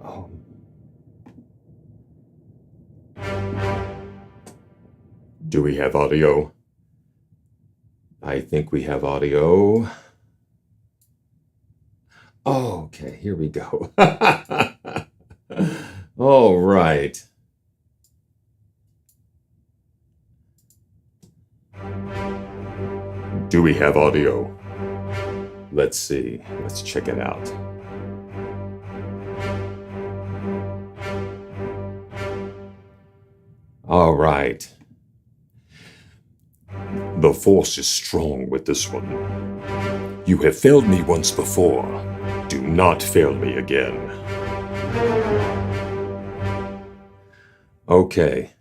Oh. Do we have audio? I think we have audio. Oh, okay, here we go. All right. Do we have audio? Let's see. Let's check it out. All right. The force is strong with this one. You have failed me once before. Do not fail me again. Okay.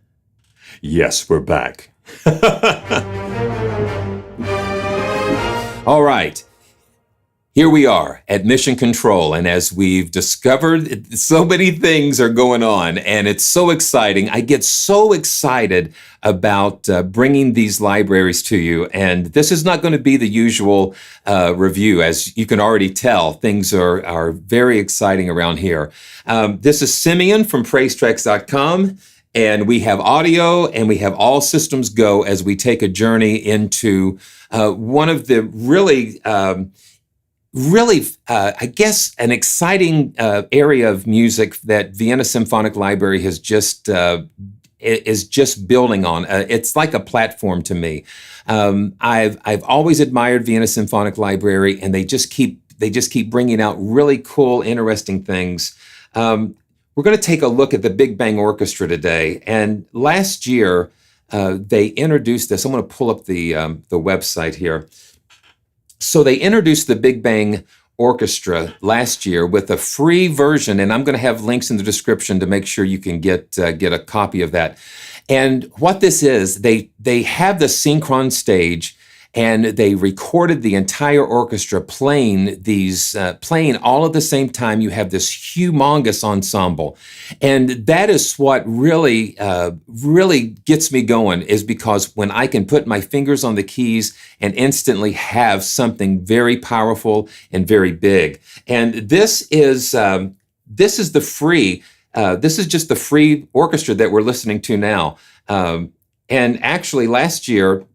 Yes, we're back. All right. Here we are at Mission Control, and as we've discovered, so many things are going on, and it's so exciting. I get so excited about bringing these libraries to you, and this is not going to be the usual review. As you can already tell, things are very exciting around here. This is Simeon from PraiseTracks.com, and we have audio, and we have all systems go as we take a journey into one of the really, I guess, an exciting area of music that Vienna Symphonic Library has is just building on. It's like a platform to me. I've always admired Vienna Symphonic Library, and they just keep bringing out really cool, interesting things. We're going to take a look at the Big Bang Orchestra today, and last year they introduced this. I'm going to pull up the website here. So they introduced the Big Bang Orchestra last year with a free version, and I'm going to have links in the description to make sure you can get a copy of that. And what this is, they have the synchron stage, and they recorded the entire orchestra playing all at the same time. You have this humongous ensemble, and that is what really gets me going, is because when I can put my fingers on the keys and instantly have something very powerful and very big. And this is just the free orchestra that we're listening to now. And actually last year,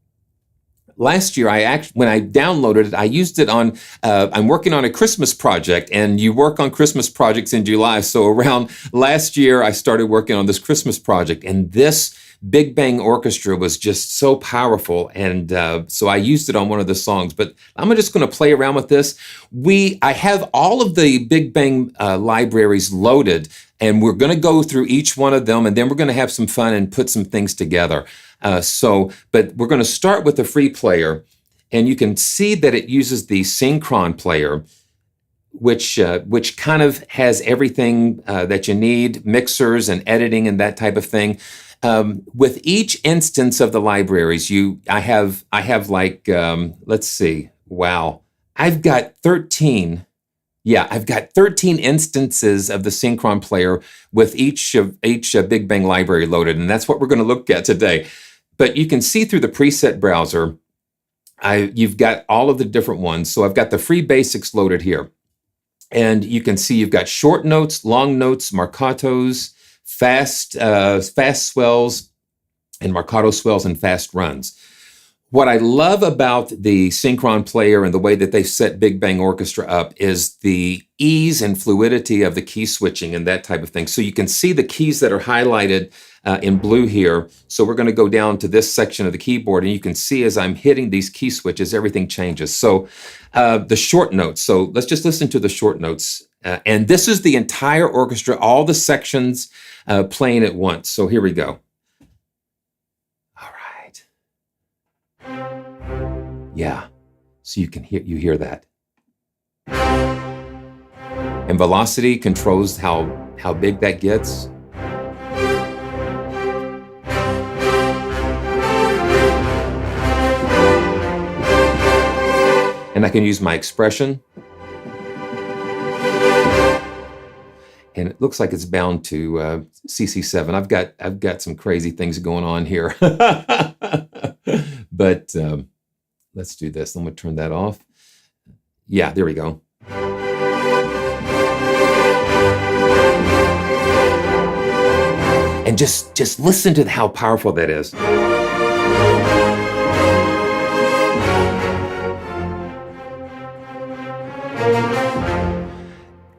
when I downloaded it, I used it on, I'm working on a Christmas project, and you work on Christmas projects in July. So around last year, I started working on this Christmas project, and this Big Bang Orchestra was just so powerful. And so I used it on one of the songs, but I'm just going to play around with this. I have all of the Big Bang libraries loaded, and we're going to go through each one of them, and then we're going to have some fun and put some things together. But we're going to start with the free player, and you can see that it uses the synchron player, which kind of has everything that you need, mixers and editing and that type of thing. With each instance of the libraries, I have like, let's see, wow, I've got 13. Yeah, I've got 13 instances of the synchron player with each Big Bang library loaded, and that's what we're going to look at today. But you can see through the preset browser, you've got all of the different ones. So I've got the free basics loaded here. And you can see you've got short notes, long notes, marcatos, fast swells, and marcato swells and fast runs. What I love about the synchron player and the way that they set Big Bang Orchestra up is the ease and fluidity of the key switching and that type of thing. So you can see the keys that are highlighted in blue here. So we're going to go down to this section of the keyboard, and you can see as I'm hitting these key switches, everything changes. So the short notes. So let's just listen to the short notes. And this is the entire orchestra, all the sections playing at once. So here we go. Yeah, so you hear that. And velocity controls how big that gets. And I can use my expression. and it looks like it's bound to CC7. I've got some crazy things going on here, but let's do this. I'm going to turn that off. Yeah, there we go. And just listen to how powerful that is.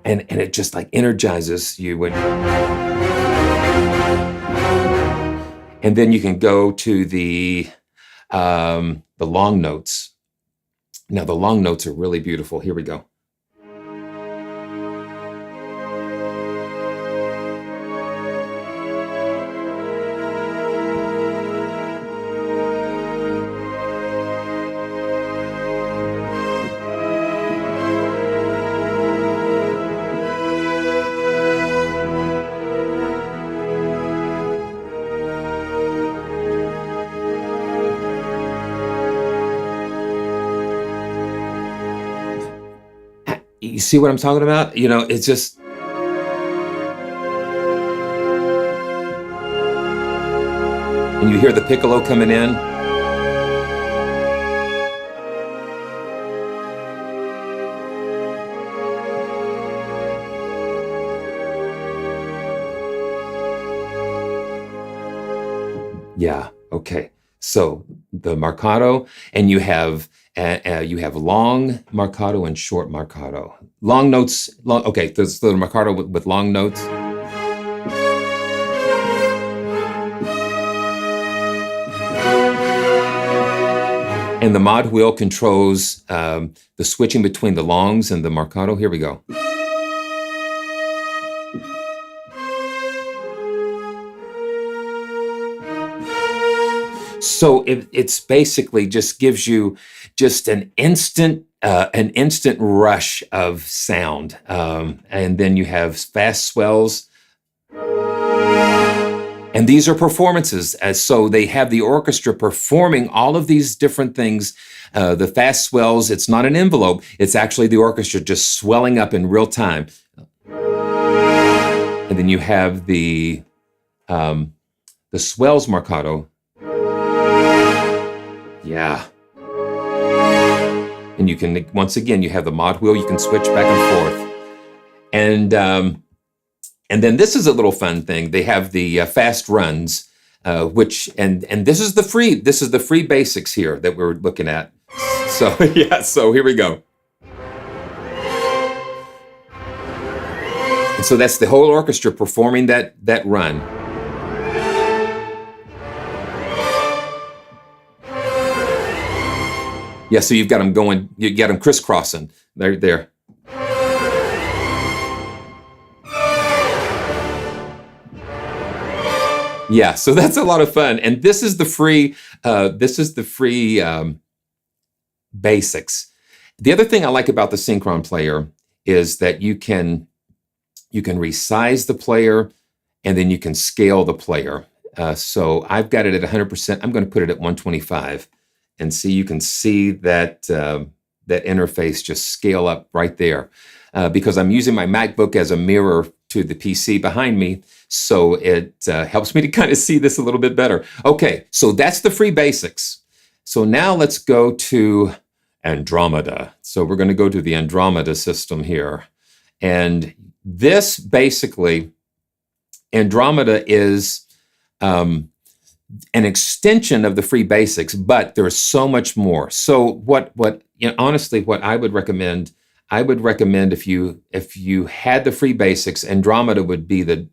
And it just like energizes you. And then you can go to the long notes. Now the long notes are really beautiful. Here we go. You see what I'm talking about? You know, it's just... And you hear the piccolo coming in. Yeah, okay. So the marcato, and you have long marcato and short marcato. Long notes, okay, there's the marcato with long notes. And the mod wheel controls the switching between the longs and the marcato. Here we go. So it's basically just gives you just an instant rush of sound, and then you have fast swells, and these are performances. So they have the orchestra performing all of these different things. The fast swells, it's not an envelope; it's actually the orchestra just swelling up in real time. And then you have the swells marcato. Yeah. And you can, once again, you have the mod wheel, you can switch back and forth. And then this is a little fun thing. They have the fast runs, which, and this is the free basics here that we're looking at. So, yeah, so here we go. And so that's the whole orchestra performing that run. Yeah, so you've got them going, you get them crisscrossing. There. Yeah, so that's a lot of fun. And this is the free basics. The other thing I like about the Synchron player is that you can resize the player, and then you can scale the player. So I've got it at 100%. I'm going to put it at 125. And see, you can see that that interface just scale up right there, because I'm using my MacBook as a mirror to the PC behind me, so it helps me to kind of see this a little bit better. Okay, so that's the free basics. So now let's go to Andromeda. So we're going to go to the Andromeda system here, and this basically, Andromeda is an extension of the free basics, but there's so much more. So what honestly, what I would recommend if you had the free basics, Andromeda would be the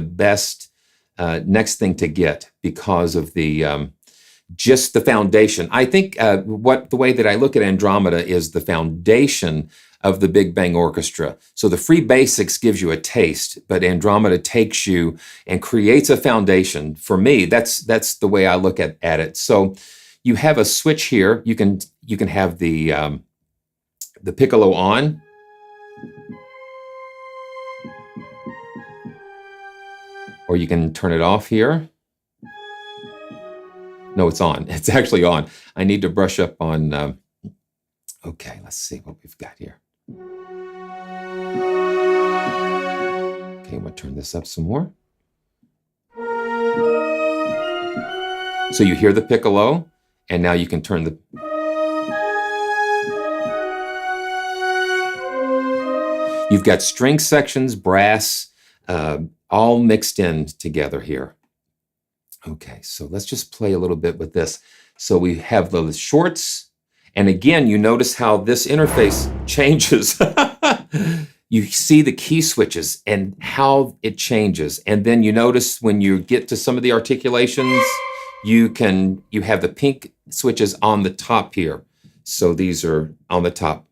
best next thing to get, because of the just the foundation. I think the way that I look at Andromeda is the foundation of the Big Bang Orchestra. So the free basics gives you a taste, but Andromeda takes you and creates a foundation. For me, that's the way I look at it. So you have a switch here. You can have the piccolo on. Or you can turn it off here. No, it's on. It's actually on. I need to brush up on, okay, let's see what we've got here. turn this up some more. So you hear the piccolo, and now you can turn the... You've got string sections, brass, all mixed in together here. Okay, so let's just play a little bit with this. So we have the shorts, and again, you notice how this interface changes. You see the key switches and how it changes. And then you notice when you get to some of the articulations, you have the pink switches on the top here. So these are on the top.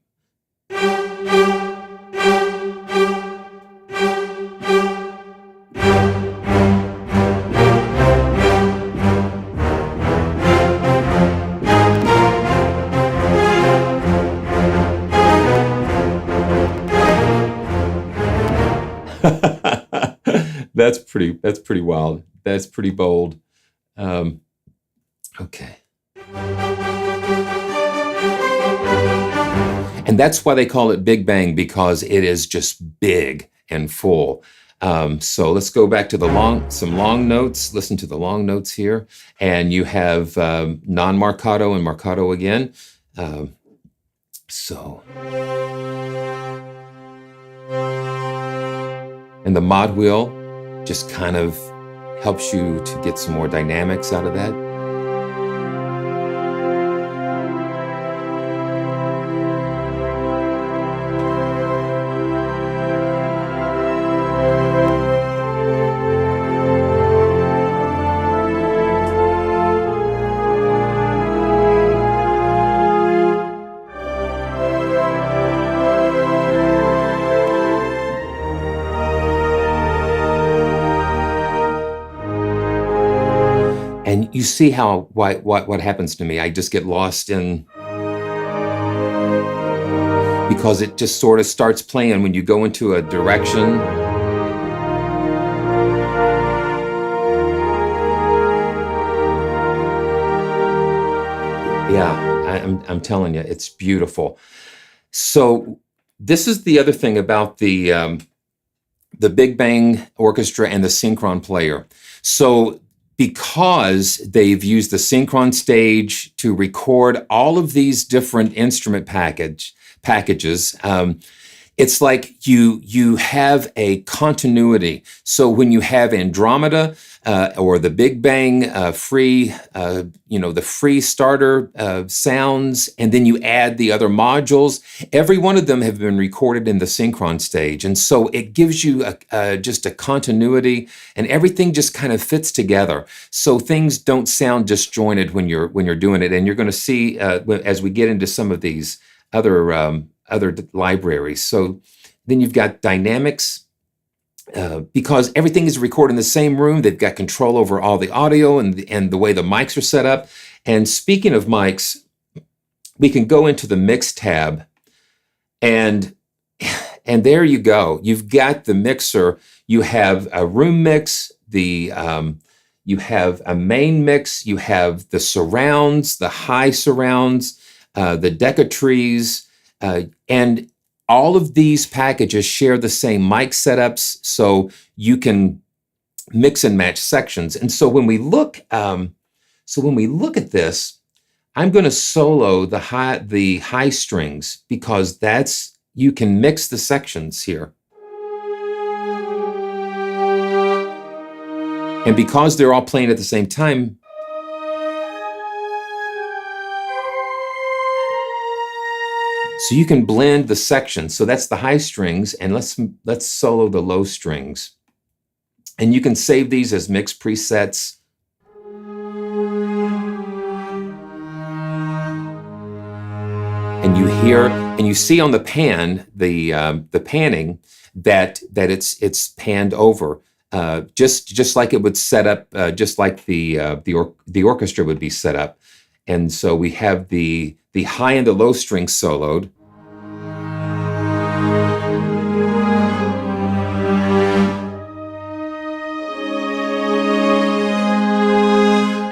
That's pretty wild. That's pretty bold. Okay. And that's why they call it Big Bang, because it is just big and full. So let's go back to some long notes. Listen to the long notes here. And you have non-marcato and marcato again. And the mod wheel just kind of helps you to get some more dynamics out of that. And you see how what happens to me. I just get lost in, because it just sort of starts playing when you go into a direction. Yeah, I'm telling you, it's beautiful. So this is the other thing about the Big Bang Orchestra and the synchron player. So because they've used the synchron stage to record all of these different instrument packages, it's like you have a continuity. So when you have Andromeda or the Big Bang free, the free starter sounds, and then you add the other modules, every one of them have been recorded in the synchron stage. And so it gives you just a continuity, and everything just kind of fits together. So things don't sound disjointed when you're doing it. And you're going to see as we get into some of these other libraries. So then you've got dynamics, because everything is recorded in the same room. They've got control over all the audio and the way the mics are set up. And speaking of mics, we can go into the mix tab, and there you go. You've got the mixer. You have a room mix, you have a main mix, you have the surrounds, the high surrounds, the decatrees, and all of these packages share the same mic setups, so you can mix and match sections. And so when we look at this, I'm going to solo the high strings, because you can mix the sections here. And because they're all playing at the same time, so you can blend the sections. So that's the high strings, and let's solo the low strings. And you can save these as mix presets. And you hear and you see on the pan the panning that it's panned over, just like it would set up, just like the orchestra would be set up. And so we have the high and the low strings soloed.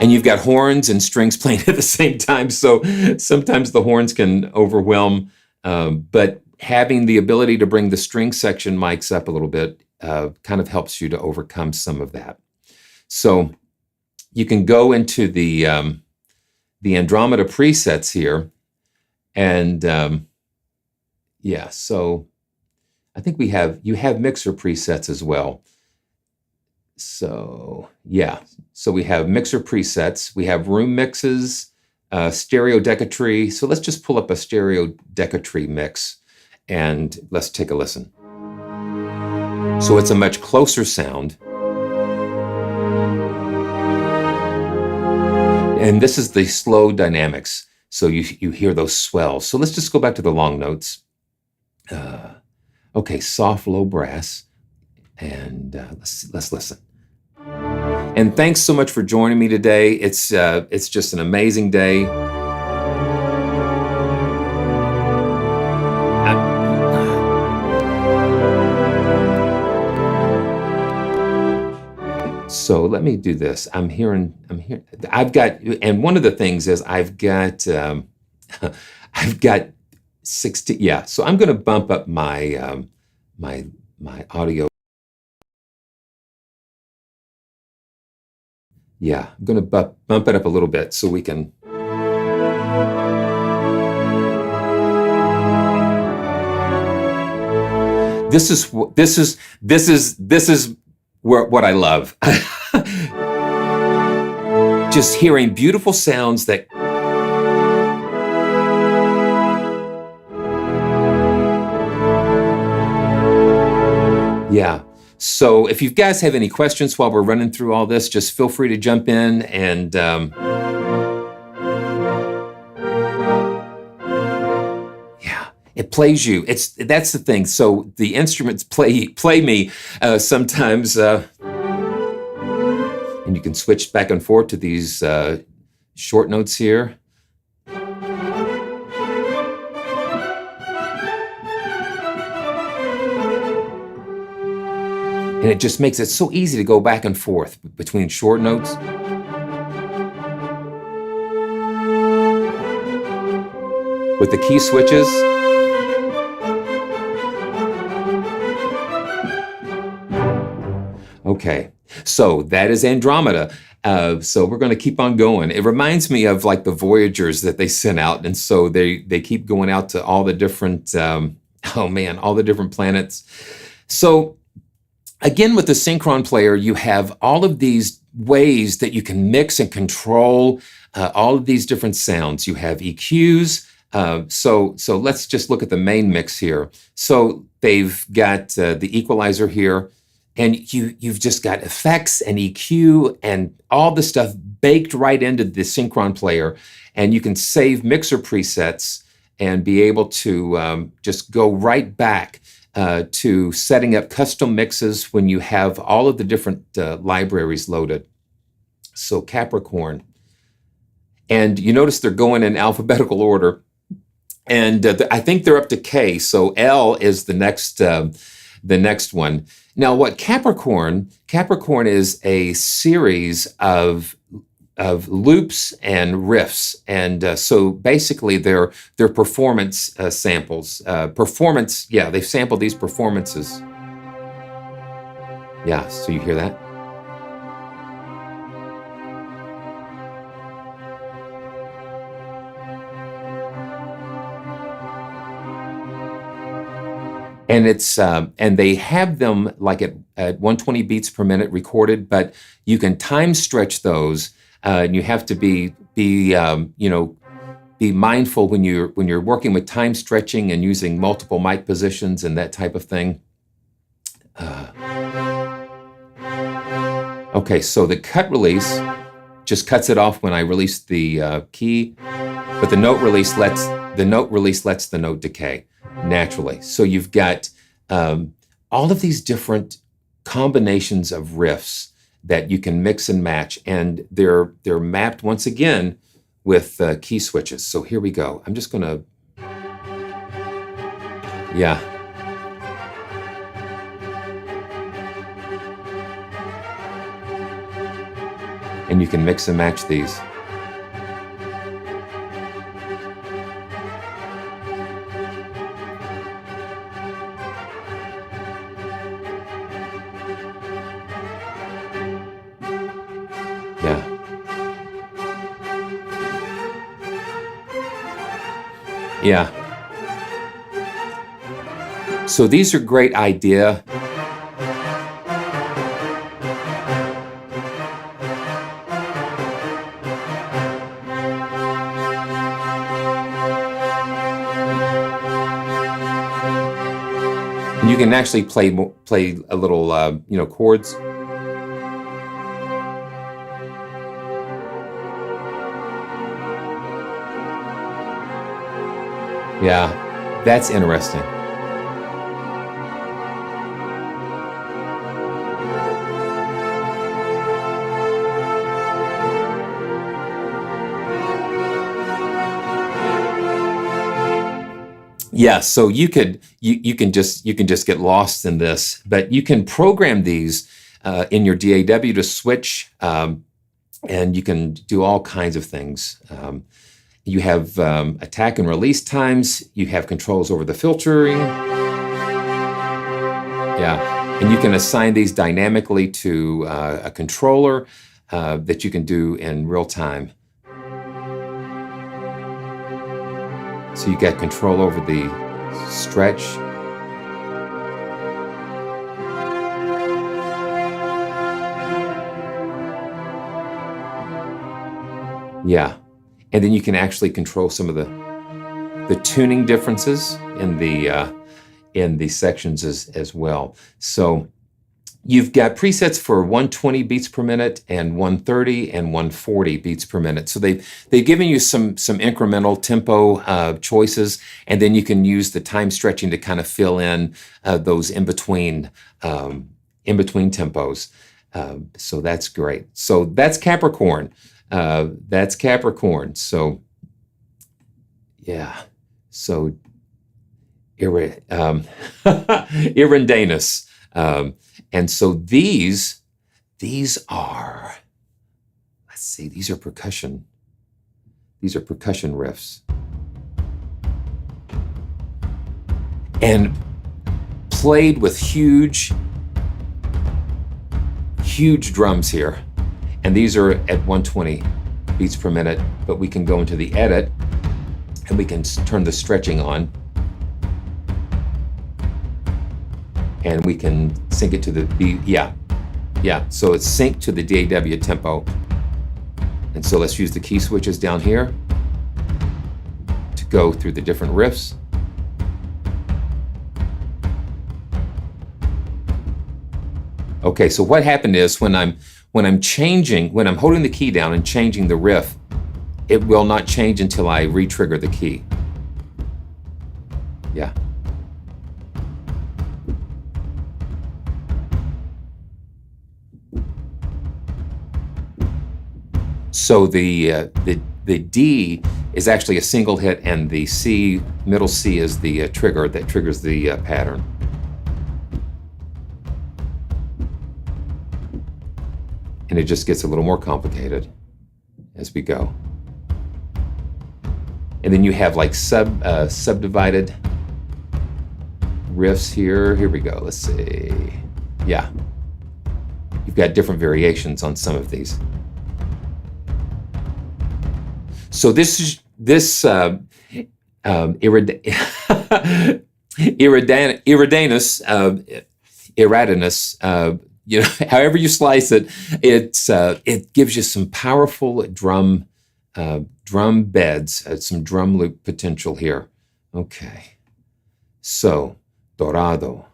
And you've got horns and strings playing at the same time. So sometimes the horns can overwhelm, but having the ability to bring the string section mics up a little bit kind of helps you to overcome some of that. So you can go into the Andromeda presets here, and yeah, so I think you have mixer presets as well. So yeah, so we have mixer presets, we have room mixes, stereo decatry. So let's just pull up a stereo decatry mix and let's take a listen. So it's a much closer sound. And this is the slow dynamics. So you hear those swells. So let's just go back to the long notes. Okay, soft, low brass. And let's listen. And thanks so much for joining me today. It's just an amazing day. So let me do this. I'm hearing. I've got, and one of the things is I've got 60. Yeah. So I'm going to bump up my my audio. Yeah, I'm going to bump it up a little bit so we can. This is what I love. Just hearing beautiful sounds that. Yeah. So if you guys have any questions while we're running through all this, just feel free to jump in and yeah, it plays you. That's the thing. So the instruments play me sometimes, and you can switch back and forth to these short notes here. And it just makes it so easy to go back and forth between short notes. With the key switches. Okay, so that is Andromeda. So we're going to keep on going. It reminds me of like the Voyagers that they sent out. And so they keep going out to all the different, all the different planets. So again, with the Synchron player, you have all of these ways that you can mix and control all of these different sounds. You have EQs. So let's just look at the main mix here. So they've got the equalizer here, and you've just got effects and EQ and all the stuff baked right into the Synchron player. And you can save mixer presets and be able to just go right back to setting up custom mixes when you have all of the different libraries loaded. So Capricorn. And you notice they're going in alphabetical order. And I think they're up to K. So L is the next one. Now, what Capricorn is a series of loops and riffs, and so basically they're performance samples. They've sampled these performances. Yeah, so you hear that? And it's and they have them like at 120 beats per minute recorded, but you can time stretch those, and you have to be mindful when you're working with time stretching and using multiple mic positions and that type of thing. Okay, so the cut release just cuts it off when I release the key, but the note release lets the note decay naturally. So you've got all of these different combinations of riffs that you can mix and match, and they're mapped once again with key switches. So here we go. I'm just gonna, yeah. And you can mix and match these. Yeah. So these are great idea. And you can actually play a little, chords. Yeah, that's interesting. Yeah, so you can just get lost in this, but you can program these in your DAW to switch, and you can do all kinds of things. You have attack and release times. You have controls over the filtering. Yeah, and you can assign these dynamically to a controller that you can do in real time. So you got control over the stretch. Yeah, and then you can actually control some of the tuning differences in the sections as well. So you've got presets for 120 beats per minute and 130 and 140 beats per minute. So they've given you some incremental tempo choices, and then you can use the time stretching to kind of fill in those in between tempos. So that's great. So that's Capricorn. That's Capricorn. So yeah. So Eridanus. And so these are, let's see, these are percussion riffs. And played with huge drums here. And these are at 120 beats per minute, but we can go into the edit and we can turn the stretching on. And we can sync it to the beat. Yeah. So it's synced to the DAW tempo. And so let's use the key switches down here to go through the different riffs. Okay, so what happened is when I'm holding the key down and changing the riff, it will not change until I re-trigger the key. Yeah. So the D is actually a single hit, and the C, middle C, is the trigger that triggers the pattern. And it just gets a little more complicated as we go. And then you have like subdivided riffs here. Here we go. Let's see. Yeah. You've got different variations on some of these. So Eridanus, however you slice it, it gives you some powerful drum beds, some drum loop potential here. Okay, so Dorado.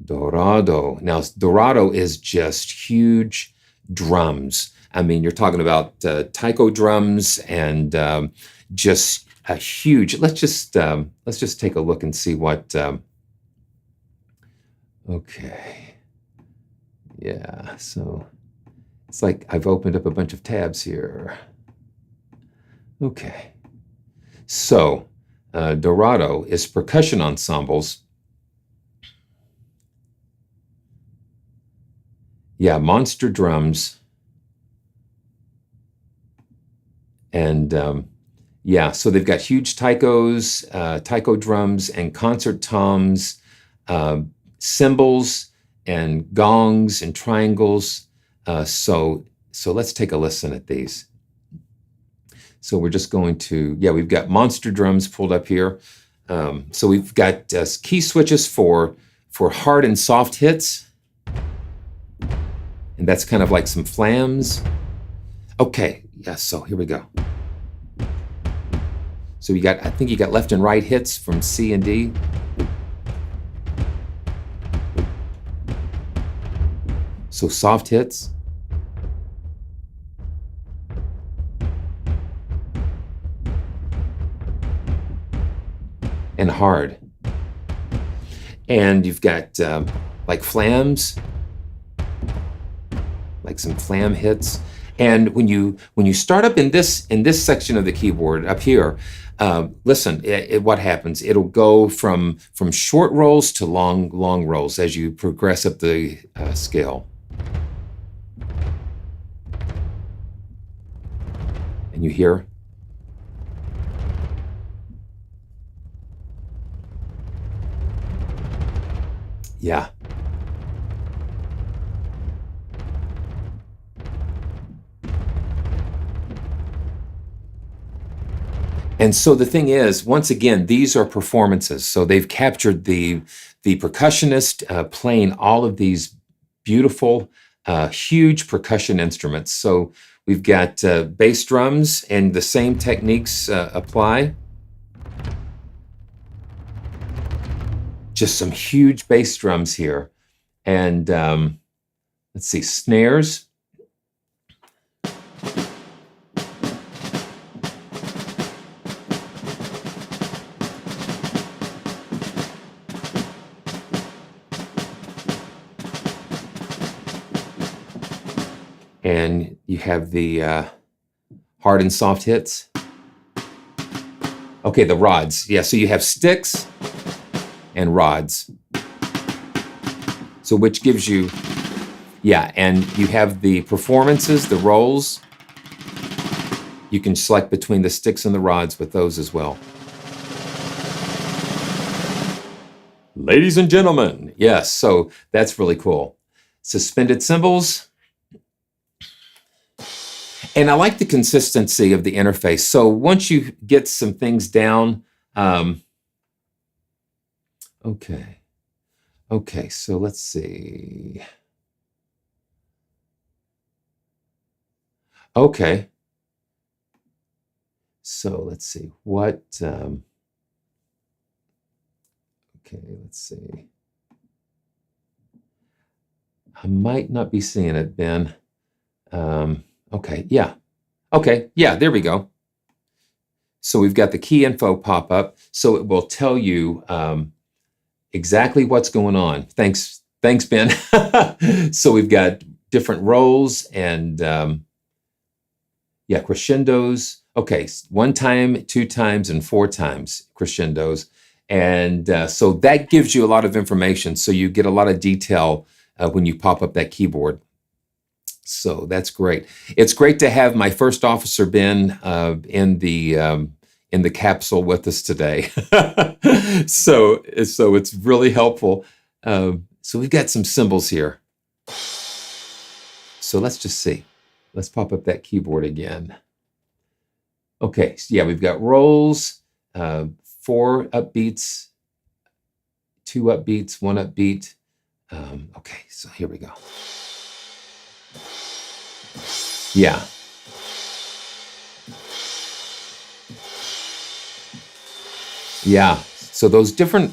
Now Dorado is just huge drums. I mean, you're talking about taiko drums and just a huge. Let's just take a look and see what. Okay. Yeah. So it's like I've opened up a bunch of tabs here. Okay. So Dorado is percussion ensembles. Yeah, monster drums. And so they've got huge taiko drums and concert toms, cymbals and gongs and triangles. So let's take a listen at these. So we're just going to, yeah, we've got monster drums pulled up here. So we've got key switches for hard and soft hits. And that's kind of like some flams. Okay, yeah, so here we go. So I think you got left and right hits from C and D. So soft hits. And hard. And you've got like flams, like some flam hits. And when you start up in this section of the keyboard up here, listen, what happens? It'll go from short rolls to long rolls as you progress up the scale. And you hear? Yeah. And so the thing is, once again, these are performances. So they've captured the percussionist playing all of these beautiful, huge percussion instruments. So we've got bass drums, and the same techniques apply. Just some huge bass drums here. And let's see, snares. And you have the hard and soft hits. Okay, the rods. Yeah, so you have sticks and rods. So which gives you, yeah, and you have the performances, the rolls. You can select between the sticks and the rods with those as well. Ladies and gentlemen, yes, so that's really cool. Suspended cymbals. And I like the consistency of the interface. So once you get some things down, okay, so let's see. Okay. So let's see what, okay, let's see. I might not be seeing it, Ben. Okay, yeah. Okay, yeah, there we go. So we've got the key info pop up. So it will tell you exactly what's going on. Thanks, Ben. So we've got different rolls and yeah, crescendos. Okay, 1 time, 2 times, and 4 times crescendos. And so that gives you a lot of information. So you get a lot of detail when you pop up that keyboard. So that's great. It's great to have my first officer, Ben, in the capsule with us today. So it's really helpful. So we've got some cymbals here. So let's just see. Let's pop up that keyboard again. Okay, so yeah, we've got rolls, 4 upbeats, 2 upbeats, 1 upbeat. Okay, so here we go. Yeah. Yeah, so those different,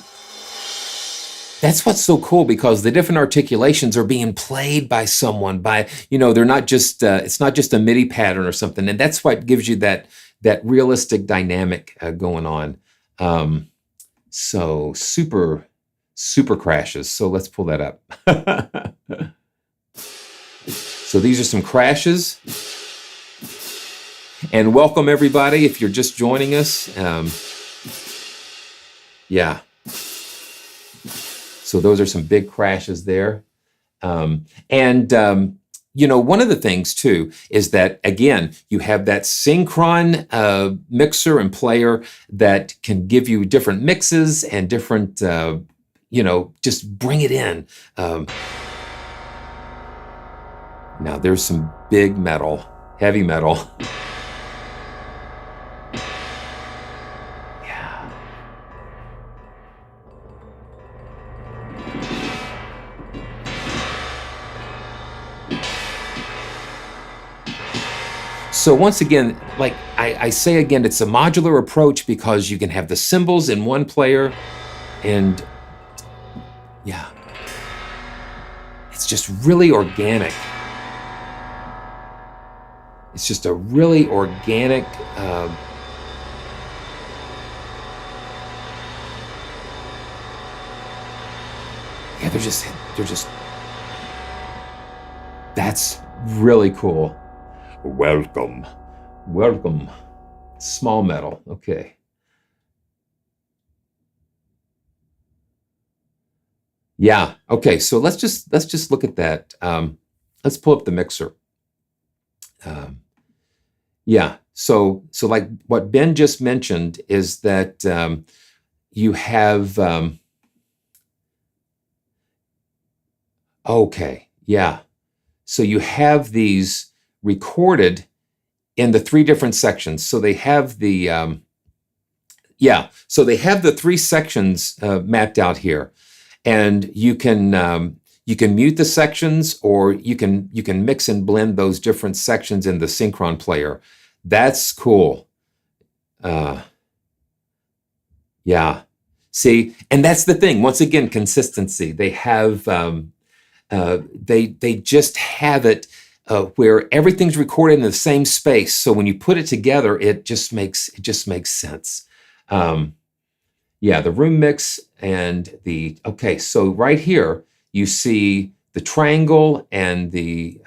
that's what's so cool, because the different articulations are being played by someone, they're not just, it's not just a MIDI pattern or something. And that's what gives you that realistic dynamic going on. So super crashes. So let's pull that up. So these are some crashes. And welcome everybody if you're just joining us. Yeah. So those are some big crashes there. One of the things too is that, again, you have that synchron mixer and player that can give you different mixes and different, just bring it in. Now there's some big metal, heavy metal. So once again, like I say again, it's a modular approach because you can have the cymbals in one player, and yeah, it's just really organic. It's just a really organic. Yeah, they're just. That's really cool. Welcome. Small metal. Okay. Yeah. Okay. So let's just look at that. Let's pull up the mixer. Yeah. So like what Ben just mentioned is that you have. Okay. Yeah. So you have these recorded in the three different sections. So they have the So they have the three sections mapped out here, and you can mute the sections, or you can mix and blend those different sections in the synchron player. That's cool. Yeah. See, and that's the thing. Once again, consistency. They have they just have it where everything's recorded in the same space. So when you put it together, it just makes sense. Yeah, the room mix and okay. So right here you see the triangle and the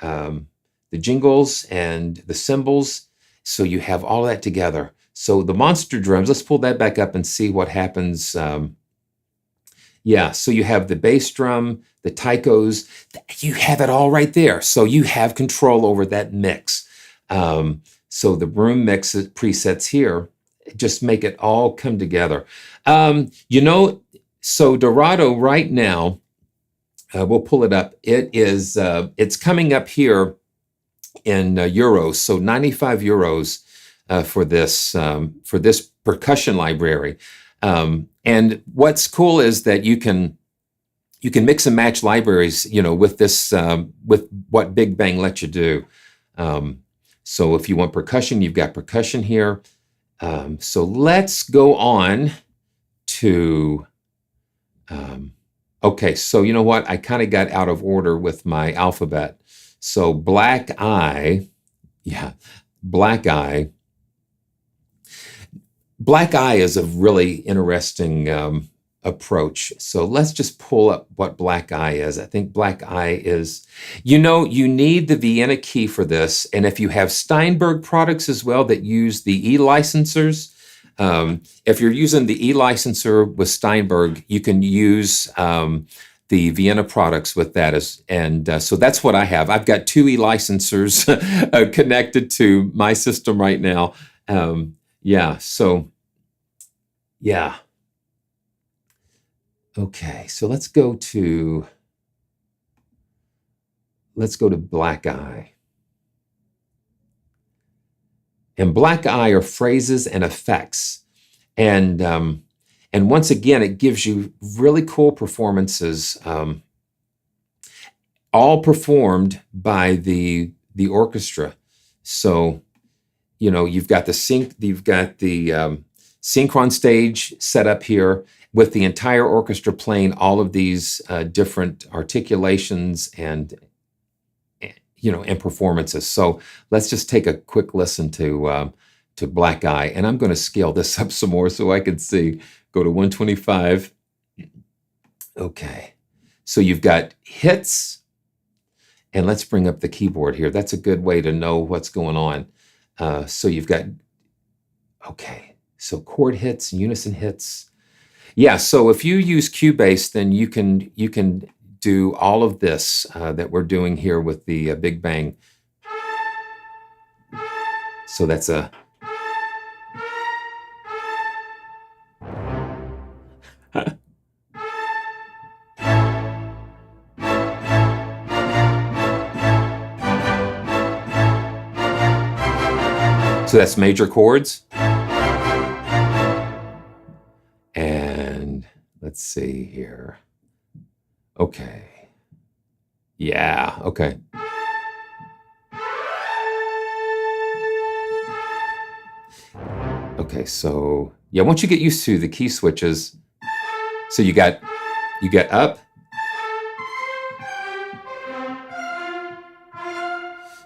jingles and the cymbals. So you have all that together. So the monster drums. Let's pull that back up and see what happens. Yeah, so you have the bass drum, the taikos, you have it all right there. So you have control over that mix. So the room mix presets here just make it all come together. So Dorado right now, we'll pull it up. It's coming up here in euros, so 95 euros for this percussion library. And what's cool is that you can mix and match libraries, with this, with what Big Bang lets you do. So if you want percussion, you've got percussion here. So let's go on to, okay, so you know what? I kind of got out of order with my alphabet. So Black Eye, Black Eye. Black Eye is a really interesting approach. So let's just pull up what Black Eye is. I think Black Eye is, you need the Vienna key for this. And if you have Steinberg products as well that use the e-licensors, if you're using the e-licenser with Steinberg, you can use the Vienna products with that. So that's what I have. I've got two e-licensors connected to my system right now. Okay, so let's go to Black Eye. And Black Eye are phrases and effects. And once again, it gives you really cool performances, all performed by the orchestra. So, you've got the synchron stage set up here with the entire orchestra playing all of these different articulations and performances. So let's just take a quick listen to Black Eye, and I'm going to scale this up some more so I can see. Go to 125. Okay, so you've got hits, and let's bring up the keyboard here. That's a good way to know what's going on. So you've got, okay, so chord hits, unison hits. Yeah, so if you use Cubase, then you can do all of this that we're doing here with the Big Bang. So that's a... So that's major chords. And let's see here. Okay. Yeah, okay. Okay, so yeah, once you get used to the key switches, so you got up.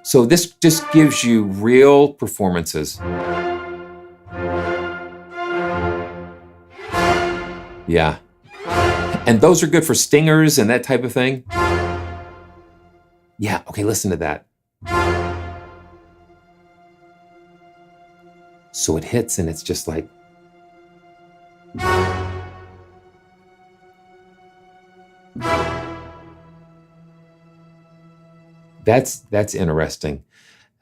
So this just gives you real performances. Yeah. And those are good for stingers and that type of thing. Yeah, okay, listen to that. So it hits and it's just like, that's interesting.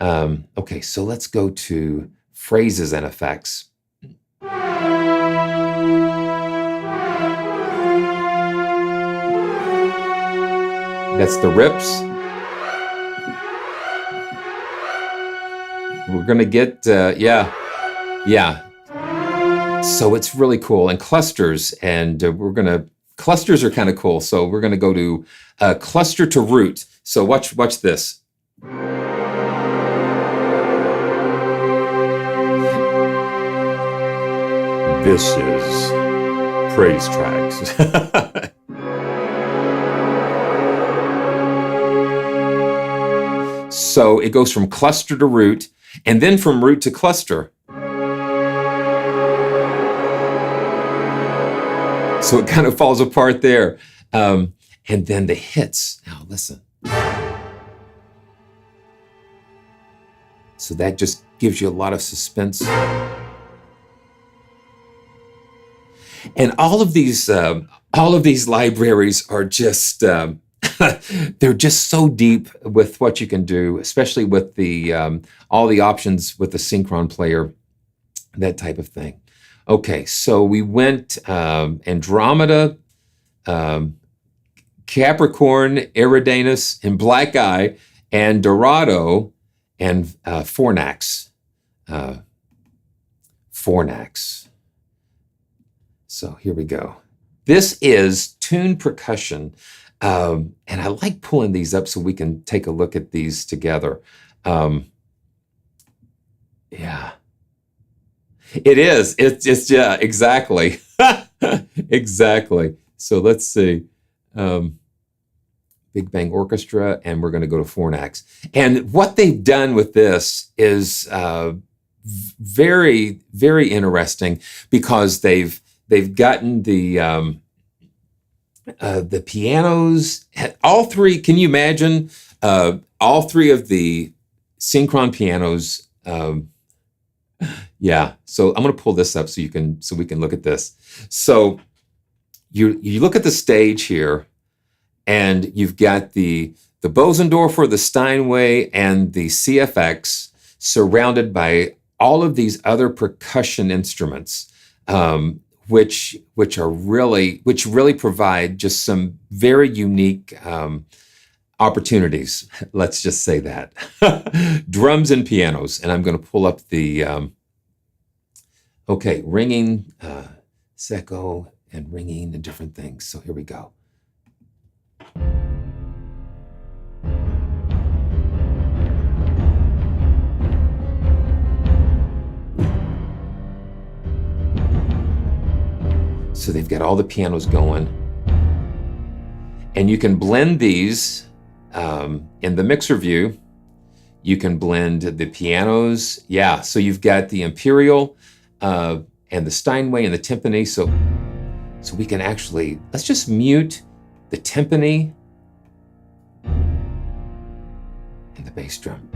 Okay, so let's go to phrases and effects. That's the rips. We're gonna get, yeah. So it's really cool. And clusters, and clusters are kind of cool. So we're gonna go to cluster to root. So watch this. This is praise tracks. So it goes from cluster to root, and then from root to cluster. So it kind of falls apart there. And then the hits. Now listen. So that just gives you a lot of suspense. And all of these libraries are just, they're just so deep with what you can do, especially with the all the options with the synchron player, that type of thing. Okay, so we went Andromeda, Capricorn, Eridanus, and Black Eye, and Dorado, and Fornax. Fornax. So here we go. This is tuned percussion. And I like pulling these up so we can take a look at these together. Yeah. It is. It's yeah, exactly. Exactly. So let's see. Big Bang Orchestra, and we're going to go to Fornax. And what they've done with this is very, very interesting, because they've gotten the pianos, all three. Can you imagine all three of the synchron pianos? Yeah. So I'm going to pull this up so we can look at this. So you look at the stage here, and you've got the Bosendorfer, the Steinway, and the CFX surrounded by all of these other percussion instruments, which really provide just some very unique opportunities. Let's just say that. Drums and pianos. And I'm going to pull up the, okay, ringing, secco, and ringing and different things. So here we go. So they've got all the pianos going. And you can blend these in the mixer view. You can blend the pianos. Yeah, so you've got the Imperial and the Steinway and the timpani. So we can actually, let's just mute the timpani and the bass drum.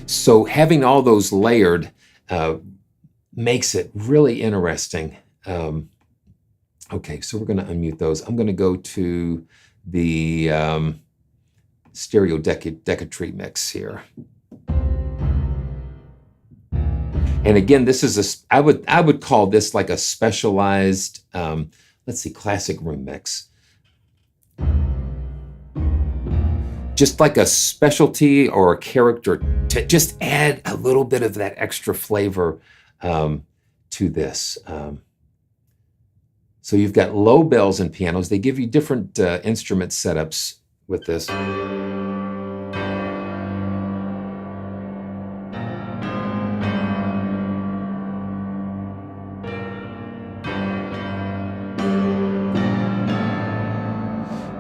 So having all those layered makes it really interesting. Okay, so we're going to unmute those. I'm going to go to the stereo decatry mix here. And again, this is I would call this like a specialized, let's see, classic room mix. Just like a specialty or a character to just add a little bit of that extra flavor to this. So So you've got low bells and pianos. They give you different instrument setups with this.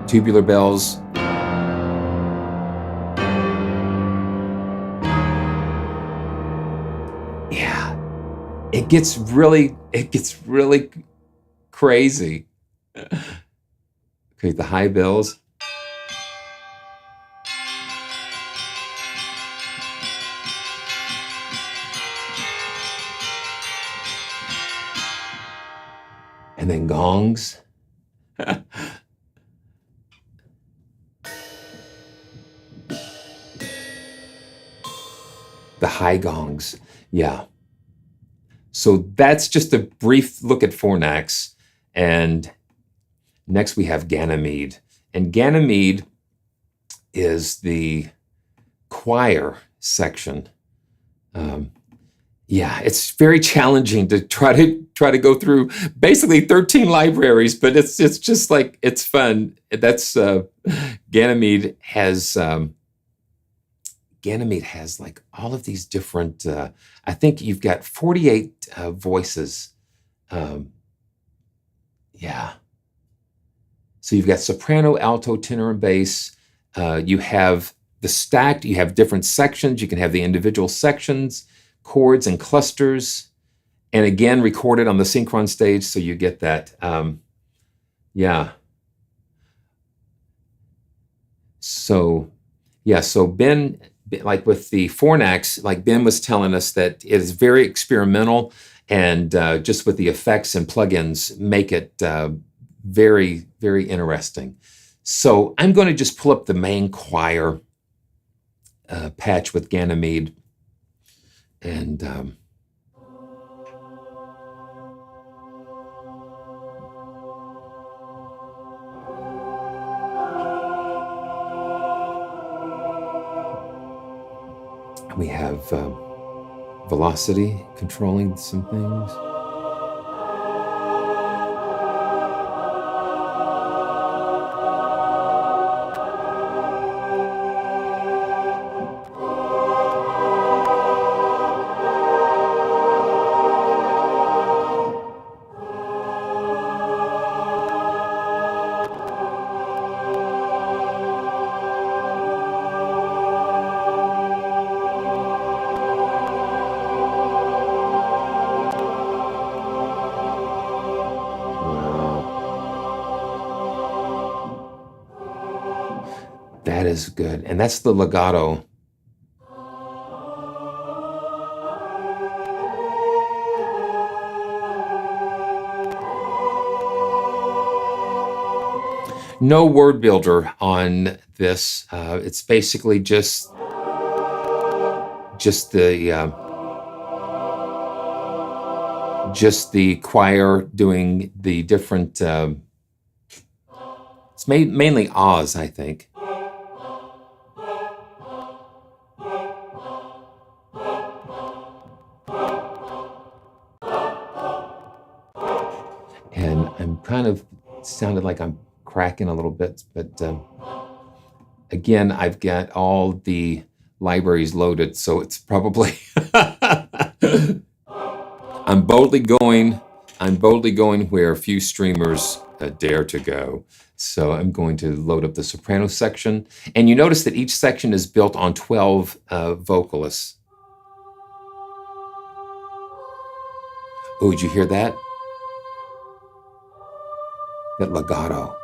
Tubular bells. Yeah, it gets really crazy. Okay, the high bells. And then gongs. The high gongs, yeah. So that's just a brief look at Fornax. And next we have Ganymede. And Ganymede is the choir section. Yeah, it's very challenging to try to go through basically 13 libraries, but it's just like, it's fun. That's Ganymede has like all of these different, I think you've got 48 voices. Yeah. So you've got soprano, alto, tenor, and bass. You have the stacked, you have different sections. You can have the individual sections, chords and clusters, and again, recorded on the synchron stage. So you get that. Yeah. So, yeah, so Ben, like with the Fornax, like Ben was telling us that it is very experimental, and just with the effects and plugins make it very, very interesting. So I'm going to just pull up the main choir patch with Ganymede, and we have velocity controlling some things. That is good. And that's the legato. No word builder on this. It's basically just the choir doing the different. It's mainly Oz, I think. And I'm kind of sounded like I'm cracking a little bit, but again, I've got all the libraries loaded, so it's probably I'm boldly going where few streamers dare to go. So I'm going to load up the soprano section, and you notice that each section is built on 12 vocalists. Oh, did you hear that? That legato.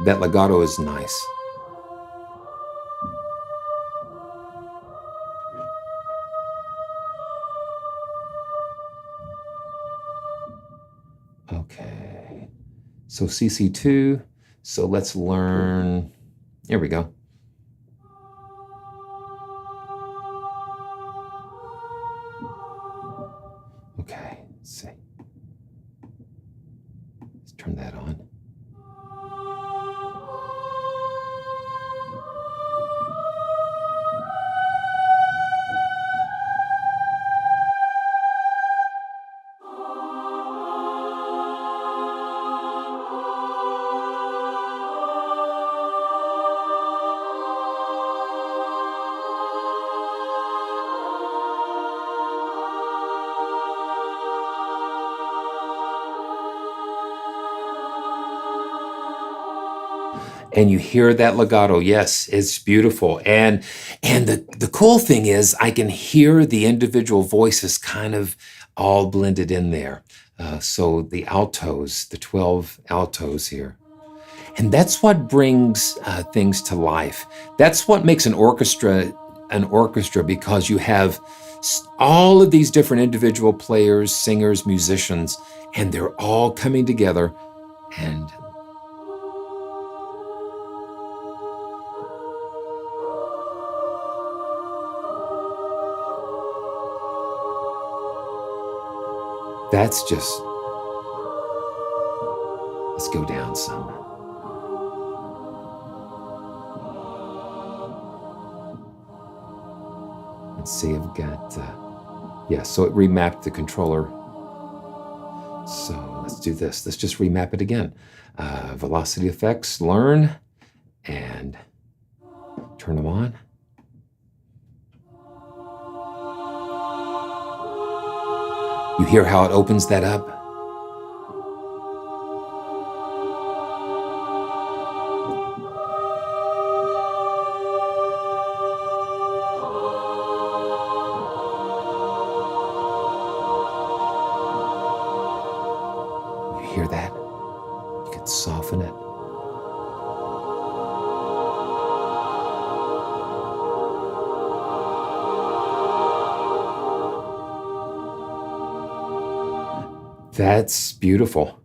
That legato is nice. Okay, so CC2. So let's learn. Here we go. Okay, let's see. Let's turn that on. And you hear that legato. Yes, it's beautiful. And the cool thing is I can hear the individual voices kind of all blended in there. So the altos, the 12 altos here. And that's what brings things to life. That's what makes an orchestra, because you have all of these different individual players, singers, musicians, and they're all coming together. And that's just, let's go down some. Let's see, I've got, yeah, so it remapped the controller. So let's do this. Let's just remap it again. Velocity effects, learn, and turn them on. You hear how it opens that up? You hear that? You can soften it. That's beautiful.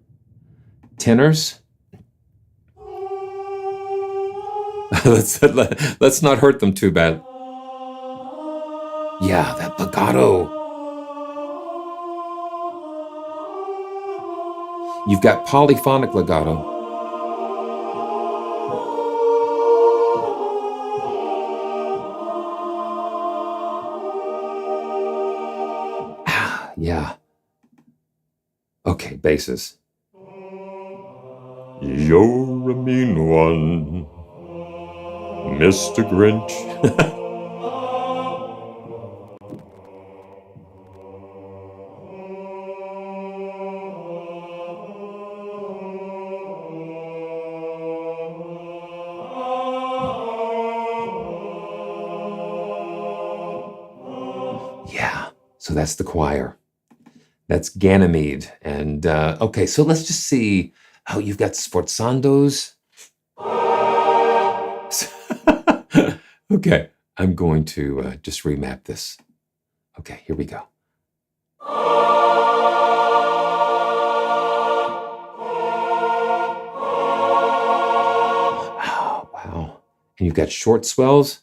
Tenors. let's not hurt them too bad. Yeah, that legato. You've got polyphonic legato. Yeah. Okay, basses. You're a mean one, Mr. Grinch. Yeah, so that's the choir. That's Ganymede. And okay, so let's just see. Oh, you've got sforzandos. Okay, I'm going to just remap this. Okay, here we go. Oh, wow. And you've got short swells.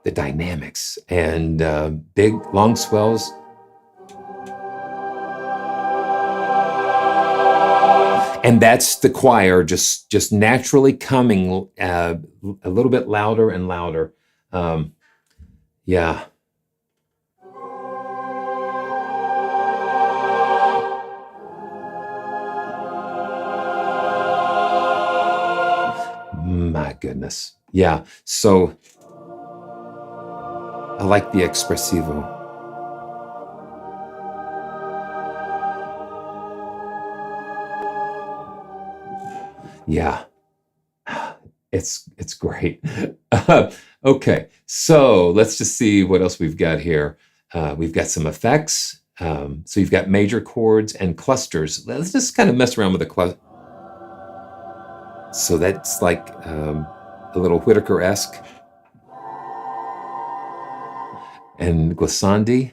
The dynamics, and big, long swells. And that's the choir just naturally coming a little bit louder and louder. Yeah. My goodness. Yeah. So I like the espressivo. Yeah, it's great. Okay, so let's just see what else we've got here. We've got some effects. So you've got major chords and clusters. Let's just kind of mess around with the cluster. So that's like a little Whitaker-esque. And glissandi.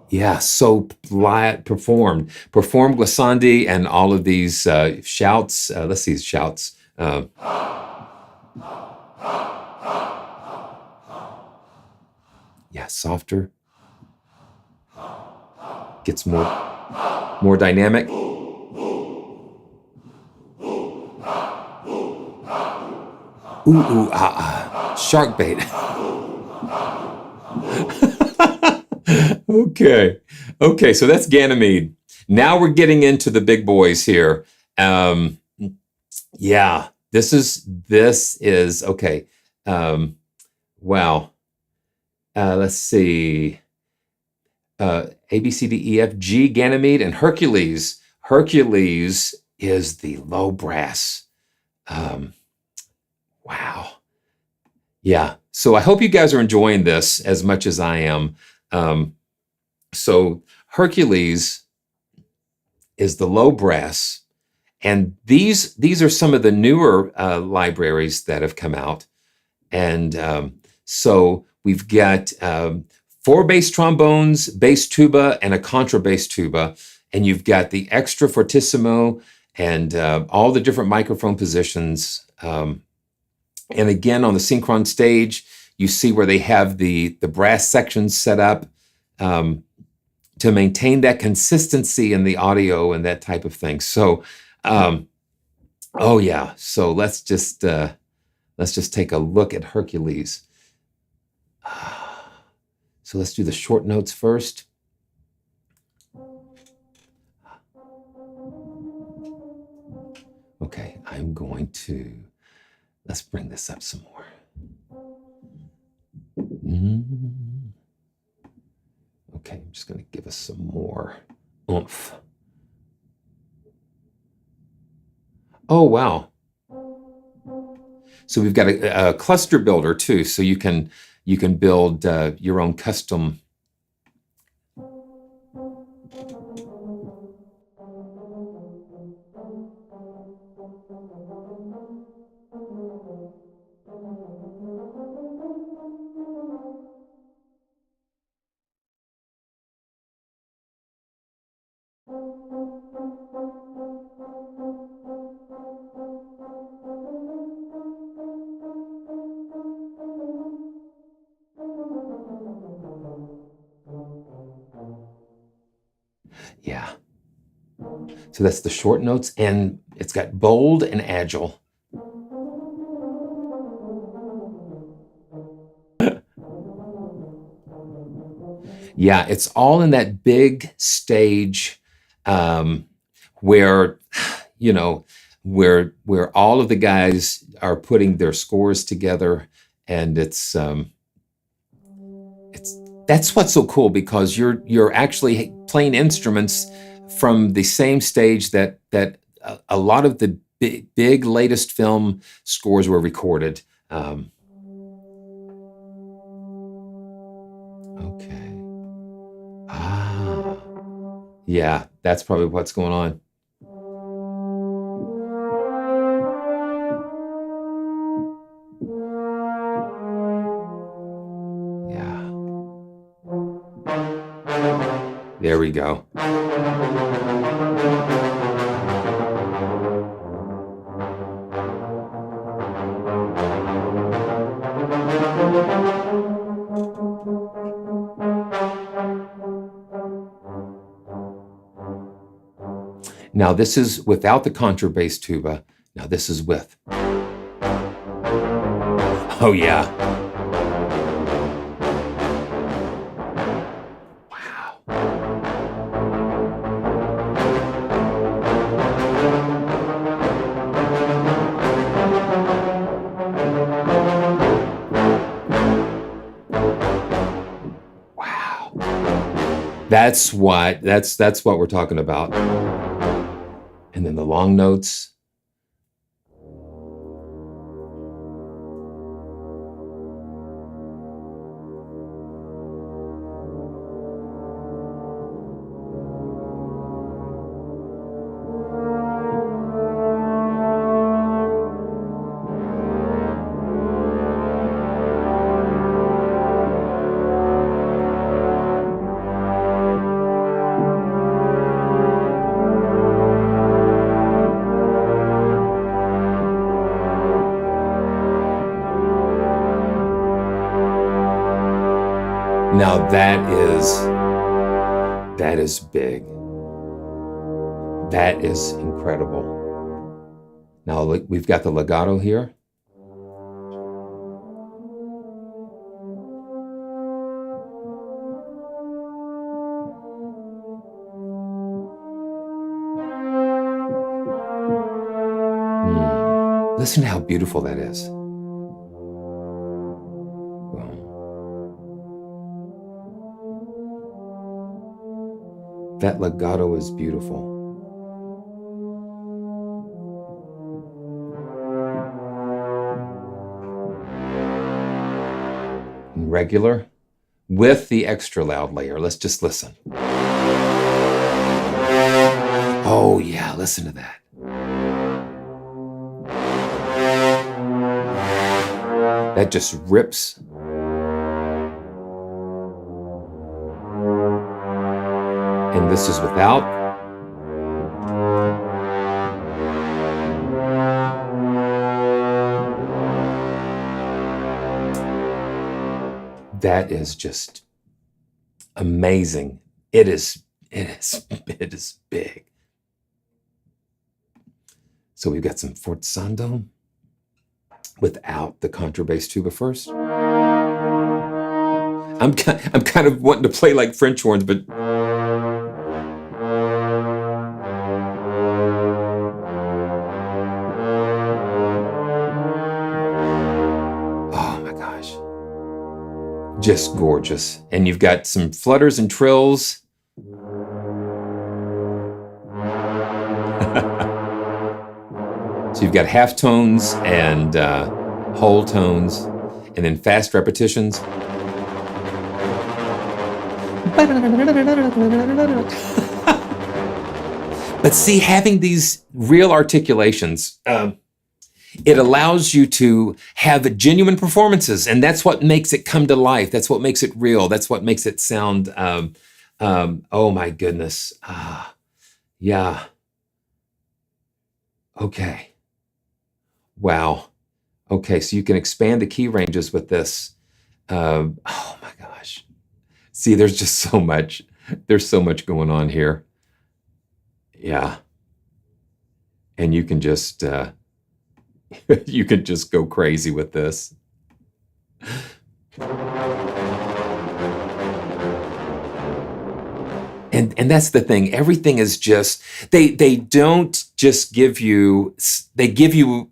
Yeah, so performed glissandi and all of these shouts. Let's see, shouts. Yeah, softer. Gets more dynamic. Ooh, ah, shark bait. Okay, so that's Ganymede. Now we're getting into the big boys here. Yeah, This is okay. Wow. Let's see. A, B, C, D, E, F, G, Ganymede, and Hercules. Hercules is the low brass. Um, wow. Yeah. So I hope you guys are enjoying this as much as I am. So Hercules is the low brass, and these are some of the newer libraries that have come out. And so we've got 4 bass trombones, bass tuba, and a contrabass tuba. And you've got the extra fortissimo and all the different microphone positions. And again, on the synchron stage, you see where they have the brass sections set up to maintain that consistency in the audio and that type of thing. So, oh yeah. So let's just take a look at Hercules. So let's do the short notes first. Okay, let's bring this up some more. Okay, I'm just going to give us some more oomph. Oh, wow. So we've got a cluster builder too, so you can build your own custom. Yeah. So that's the short notes, and it's got bold and agile. Yeah, it's all in that big stage where, you know, where all of the guys are putting their scores together, and that's what's so cool, because you're actually playing instruments from the same stage that a lot of the big latest film scores were recorded. Okay. Yeah, that's probably what's going on. Yeah. There we go. Now this is without the contrabass tuba. Now this is with. Oh yeah. Wow. Wow. That's what we're talking about. And then the long notes. Now that is big. That is incredible. Now we've got the legato here. Listen to how beautiful that is. That legato is beautiful. Regular with the extra loud layer. Let's just listen. Oh yeah, listen to that. That just rips. And this is without. That is just amazing. It is big. So we've got some forzando without the contrabass tuba first. I'm kind of wanting to play like French horns, but oh my gosh, just gorgeous. And you've got some flutters and trills. So you've got half tones and whole tones, and then fast repetitions. But see, having these real articulations, it allows you to have genuine performances, and that's what makes it come to life. That's what makes it real. That's what makes it sound, oh my goodness. Yeah. Okay. Wow. Okay, so you can expand the key ranges with this. Oh my gosh. See, there's just so much. There's so much going on here. Yeah. And you can just you can just go crazy with this. And that's the thing. Everything is just they don't just give you, they give you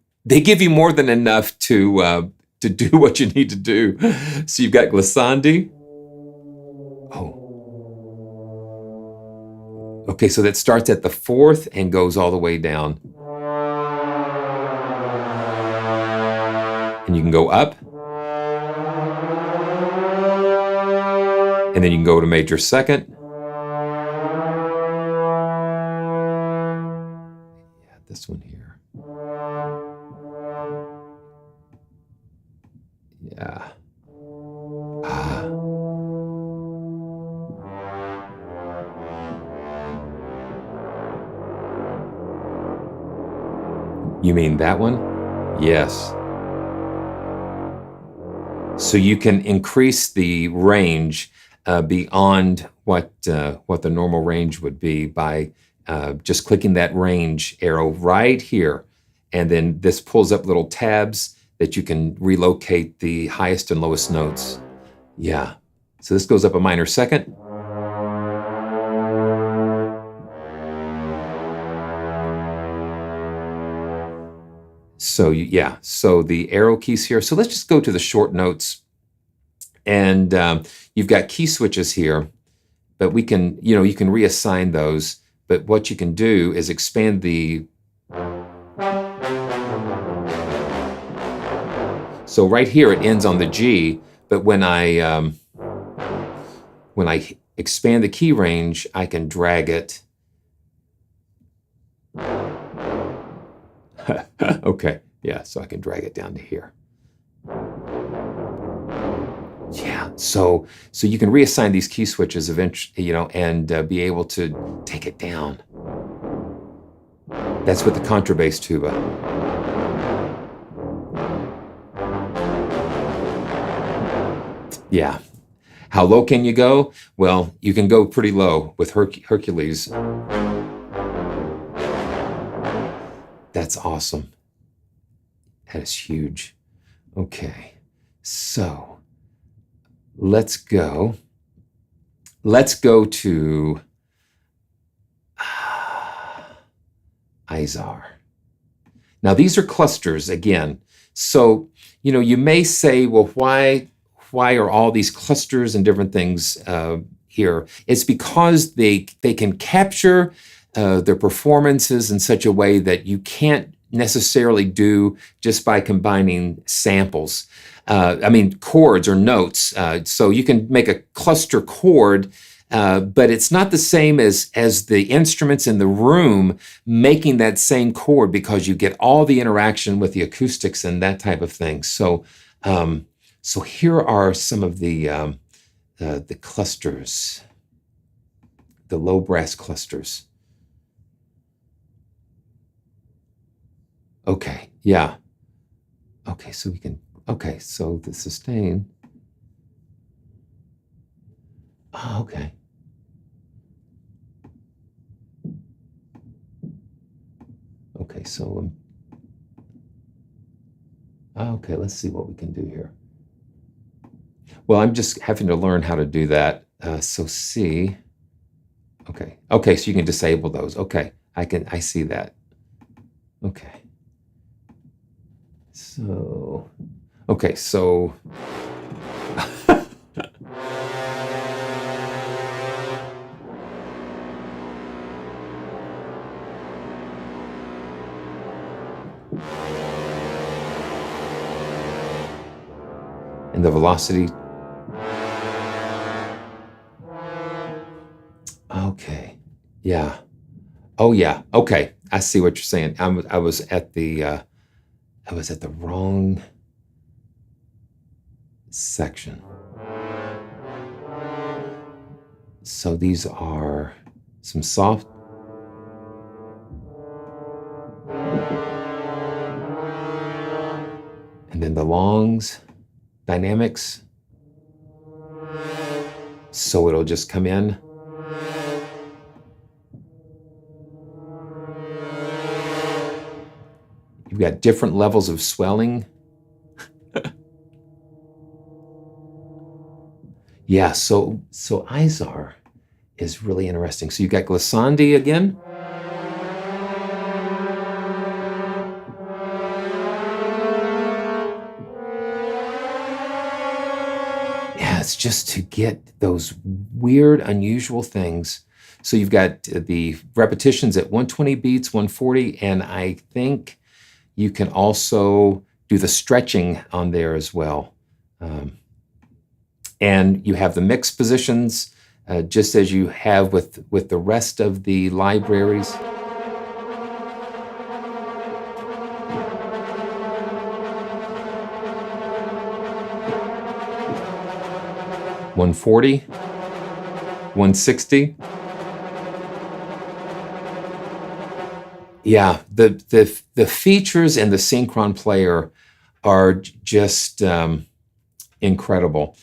more than enough to do what you need to do. So you've got glissandi. Oh. Okay, so that starts at the fourth and goes all the way down. And you can go up. And then you can go to major second. Yeah, this one here. Yeah. You mean that one? Yes. So you can increase the range beyond what the normal range would be by just clicking that range arrow right here. And then this pulls up little tabs that you can relocate the highest and lowest notes. Yeah. So this goes up a minor second. So yeah, so the arrow keys here. So let's just go to the short notes. And you've got key switches here, but we can, you can reassign those. But what you can do is expand the. So right here it ends on the G, but when I expand the key range, I can drag it. Okay, yeah, so I can drag it down to here. Yeah, so you can reassign these key switches eventually, and be able to take it down. That's with the contrabass tuba. Yeah. How low can you go? Well, you can go pretty low with Hercules. That's awesome. That is huge. Okay, so let's go to Izar. Now, these are clusters again. So, you may say, well, why are all these clusters and different things here? It's because they can capture their performances in such a way that you can't necessarily do just by combining samples. Chords or notes. So you can make a cluster chord, but it's not the same as the instruments in the room making that same chord, because you get all the interaction with the acoustics and that type of thing. So here are some of the clusters, the low brass clusters. Okay, yeah. Okay, so so the sustain. Oh, okay. Okay, so okay, let's see what we can do here. Well, I'm just having to learn how to do that. So C. Okay, so you can disable those. Okay, I see that. Okay. So, okay, so and the velocity. Okay, yeah. Oh yeah. Okay, I see what you're saying. I was at the wrong section. So these are some soft. And then the longs, dynamics. So it'll just come in. You've got different levels of swelling. Yeah, so Izar is really interesting. So you've got glissandi again. Yeah, it's just to get those weird, unusual things. So you've got the repetitions at 120 beats, 140, and I think you can also do the stretching on there as well. And you have the mixed positions, just as you have with the rest of the libraries. $140, $160. Yeah, the features in the Synchron player are just incredible.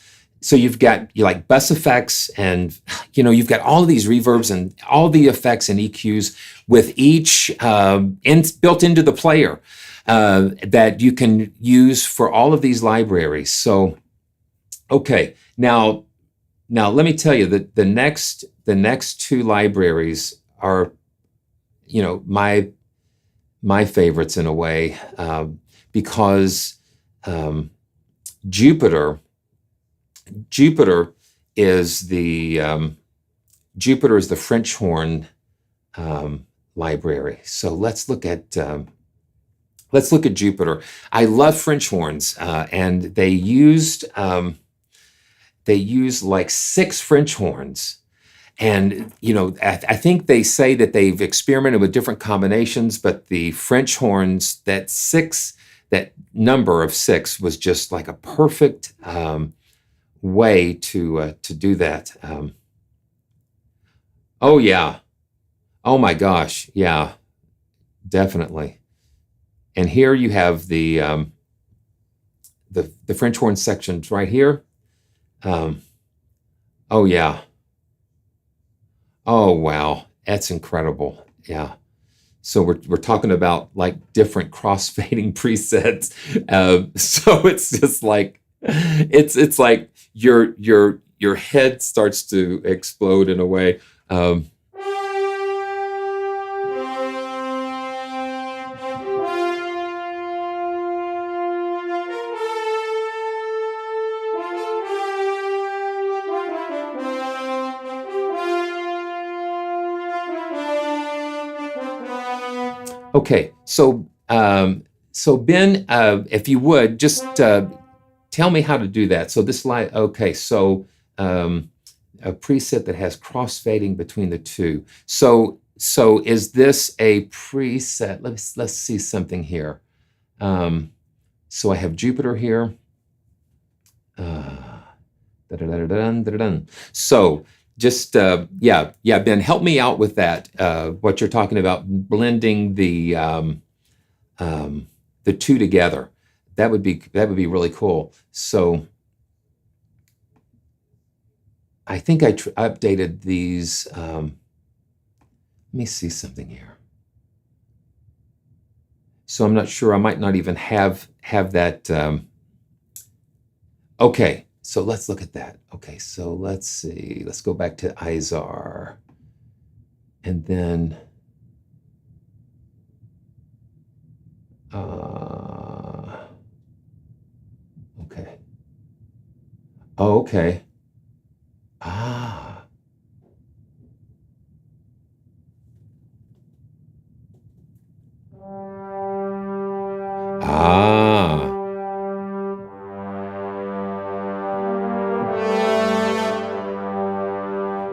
So you've got like bus effects, and you've got all of these reverbs and all the effects and EQs with each built into the player that you can use for all of these libraries. So, okay, now let me tell you that the next two libraries are, my favorites in a way, because Jupiter is the French horn library. So let's look at Jupiter. I love French horns, and they used like 6 French horns. And, I think they say that they've experimented with different combinations, but the French horns, that number of 6 was just like a perfect way to do that. Oh yeah. Oh my gosh. Yeah, definitely. And here you have the French horn sections right here. Oh yeah. Oh wow, that's incredible. Yeah. So we're talking about like different crossfading presets. So it's just like it's like your head starts to explode in a way. Okay, so Ben, if you would just tell me how to do that. So this slide, okay, so a preset that has crossfading between the two. So is this a preset? Let's see something here. So I have Jupiter here. So just yeah, Ben, help me out with that. What you're talking about, blending the two together. That would be really cool. So I think I updated these. Let me see something here. So I'm not sure. I might not even have that. Okay, so let's look at that. Okay, so let's see. Let's go back to Izar, and then okay. Oh, okay. Ah. Ah.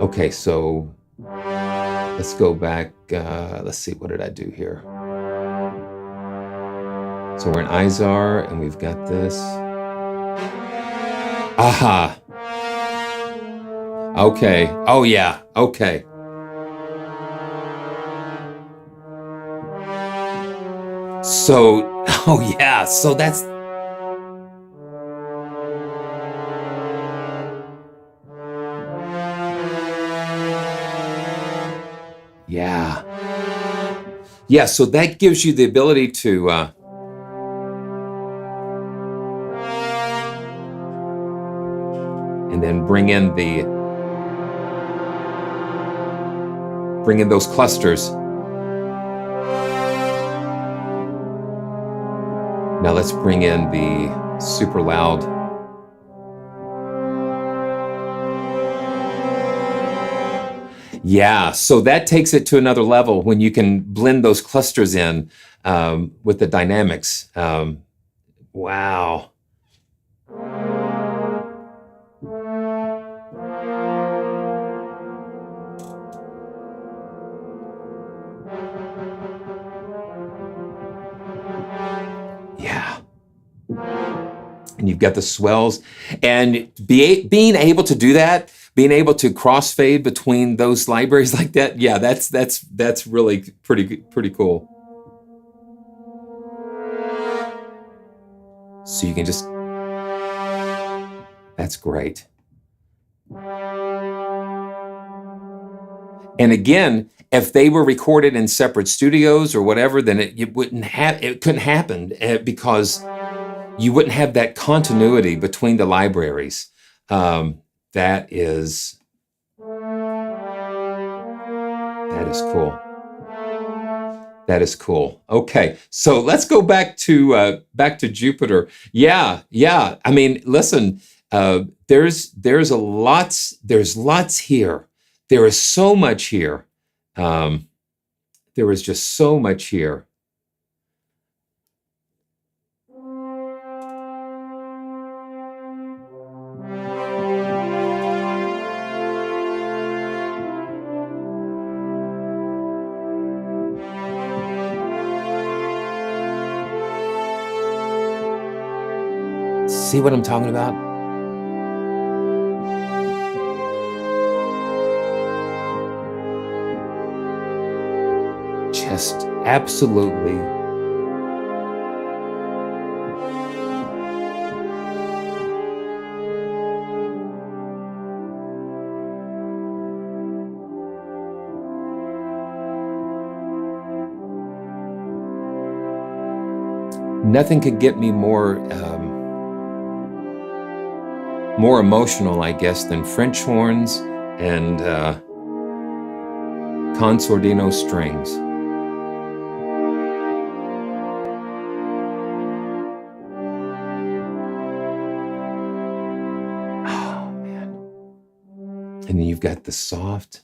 Okay, so let's go back. Let's see, what did I do here? So we're in Izar, and we've got this. Aha. Okay. Oh, yeah. Okay. So, oh, yeah. So that's. Yeah. Yeah, so that gives you the ability to. And then bring in those clusters. Now let's bring in the super loud. Yeah, so that takes it to another level when you can blend those clusters in with the dynamics. Wow. Yeah. And you've got the swells, and being able to do that, being able to crossfade between those libraries like that, yeah, that's really pretty cool. So you can just, that's great. And again, if they were recorded in separate studios or whatever, then it couldn't happen because you wouldn't have that continuity between the libraries. That is cool. That is cool. Okay, so let's go back to Jupiter. Yeah. I mean, listen, there's lots here. There is so much here. There is just so much here. See what I'm talking about? Just absolutely. Nothing could get me more emotional, I guess, than French horns and consordino strings. Oh, man. And then you've got the soft.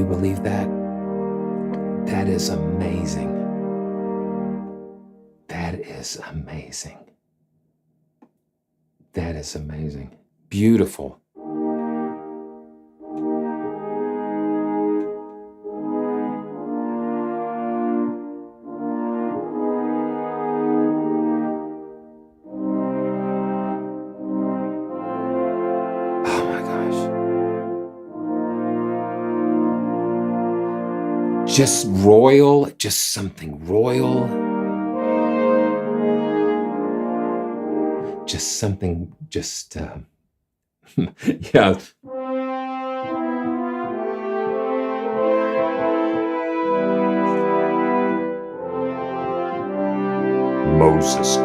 believe that? That is amazing. That is amazing. That is amazing. Beautiful. Oh my gosh. Just royal, just something royal. Just something, just, yeah. Moses.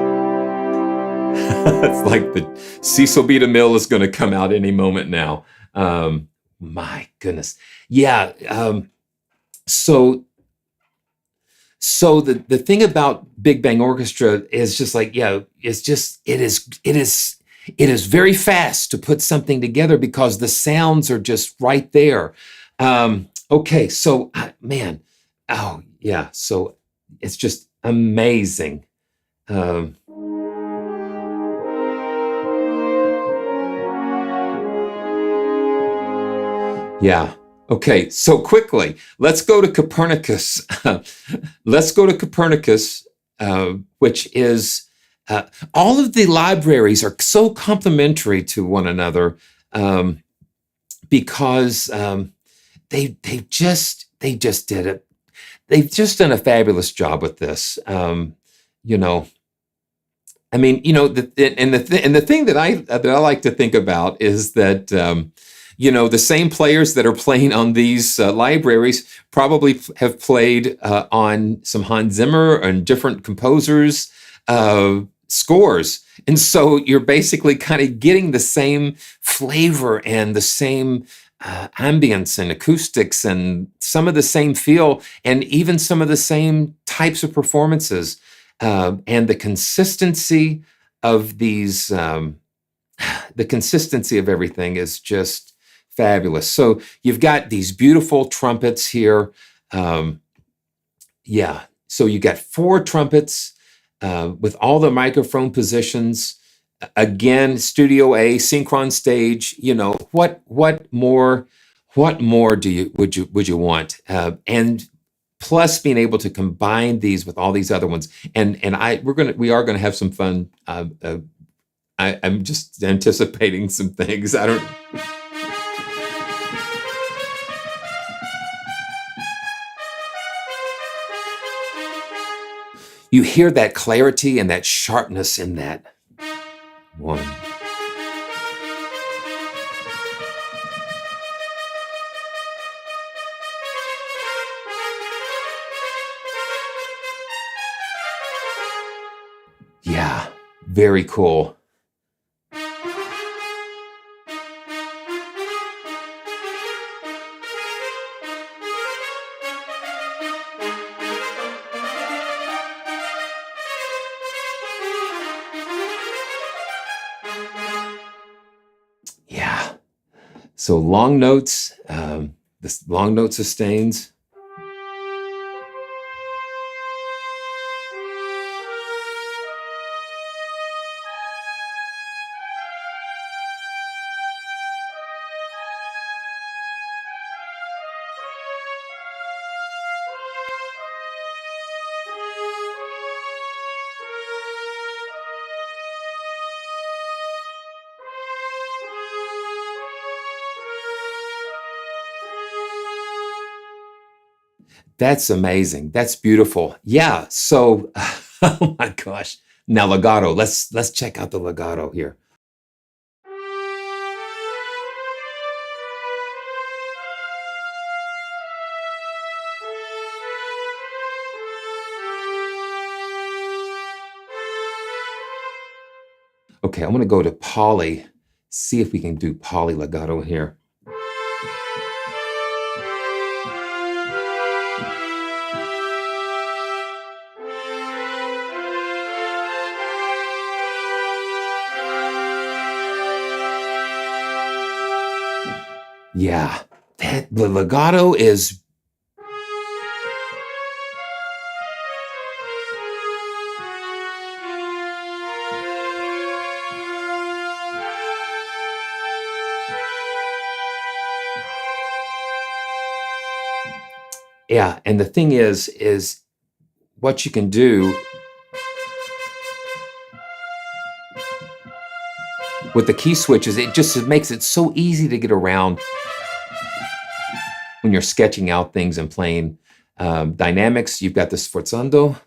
It's like the Cecil B. DeMille is going to come out any moment now. My goodness. Yeah. So the thing about Big Bang Orchestra is just like, yeah, it's just, it is very fast to put something together because the sounds are just right there. Okay. So man, oh yeah. So it's just amazing. Yeah. Okay, so quickly, let's go to Copernicus. Let's go to Copernicus, which is all of the libraries are so complementary to one another because they just did it. They've just done a fabulous job with this. You know, I mean, you know, the thing that I like to think about is that. You know, the same players that are playing on these libraries probably have played on some Hans Zimmer and different composers' scores. And so you're basically kind of getting the same flavor and the same ambience and acoustics and some of the same feel and even some of the same types of performances. And the consistency of these, the consistency of everything is just fabulous. So you've got these beautiful trumpets here. Yeah, so you got 4 trumpets with all the microphone positions. Again, Studio A, synchron stage. You know what more? What more would you want? And plus being able to combine these with all these other ones. And we are gonna have some fun. I'm just anticipating some things. I don't. You hear that clarity and that sharpness in that one. Yeah, very cool. Yeah. So long notes, this long note sustains. That's amazing. That's beautiful. Yeah. So, oh my gosh. Now legato. Let's check out the legato here. Okay, I'm going to go to poly. See if we can do poly legato here. Yeah, the legato is yeah, and the thing is what you can do with the key switches, it makes it so easy to get around when you're sketching out things and playing dynamics. You've got the sforzando.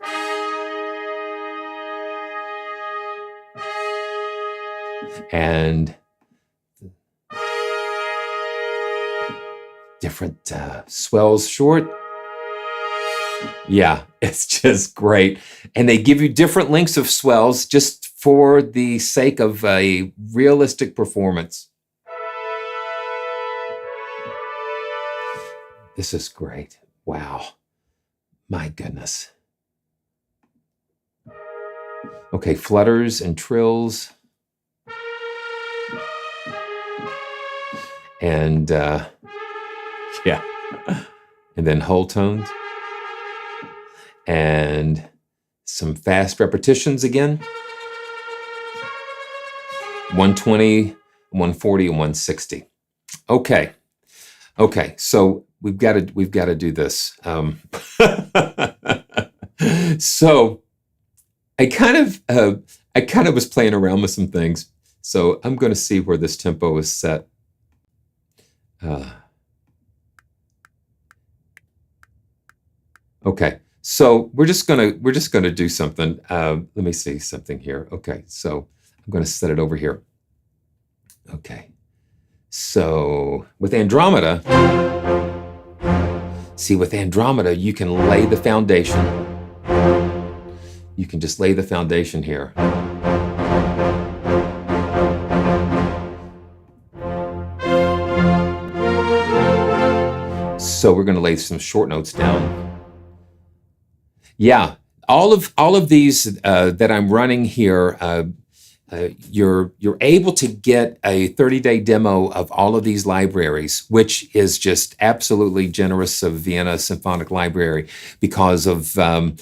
And different swells short. Yeah, it's just great. And they give you different lengths of swells just for the sake of a realistic performance. This is great. Wow. My goodness. Okay, flutters and trills. And yeah, and then whole tones. And some fast repetitions again. 120, 140, and 160. Okay. Okay, so we've got to do this. So I kind of was playing around with some things. So I'm going to see where this tempo is set. Okay, so we're just gonna do something. Let me see something here. Okay, so I'm going to set it over here. Okay, so with Andromeda, with Andromeda, you can lay the foundation. You can just lay the foundation here. So we're going to lay some short notes down. Yeah, all of these that I'm running here, you're able to get a 30-day demo of all of these libraries, which is just absolutely generous of Vienna Symphonic Library because of having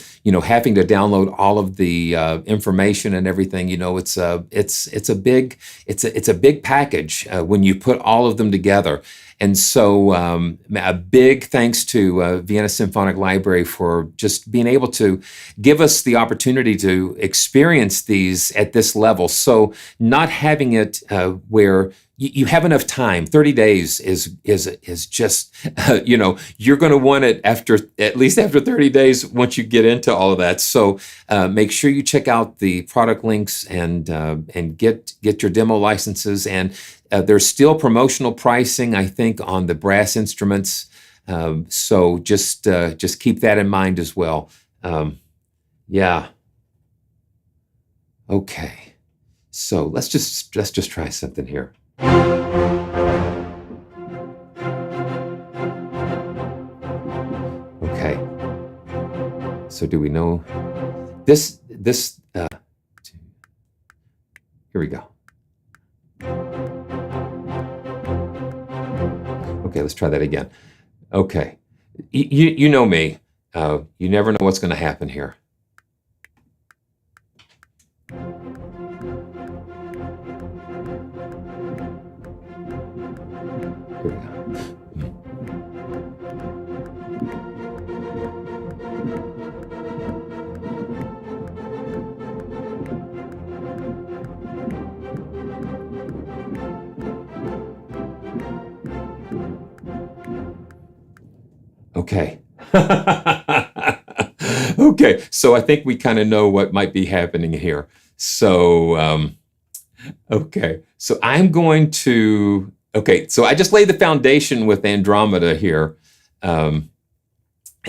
to download all of the information and everything. It's a big package when you put all of them together. And so a big thanks to Vienna Symphonic Library for just being able to give us the opportunity to experience these at this level. So not having it where you have enough time. 30 days is just, you're going to want it at least after 30 days once you get into all of that. So make sure you check out the product links and get your demo licenses. And there's still promotional pricing, I think, on the brass instruments. So just keep that in mind as well. Yeah. Okay. So let's just try something here. Okay. So do we know this? Here we go. Okay, let's try that again. Okay. You know me. You never know what's going to happen here. Here we go. Okay. Okay, so I think we kind of know what might be happening here. So, okay, so I'm going to, okay, so I just laid the foundation with Andromeda here, and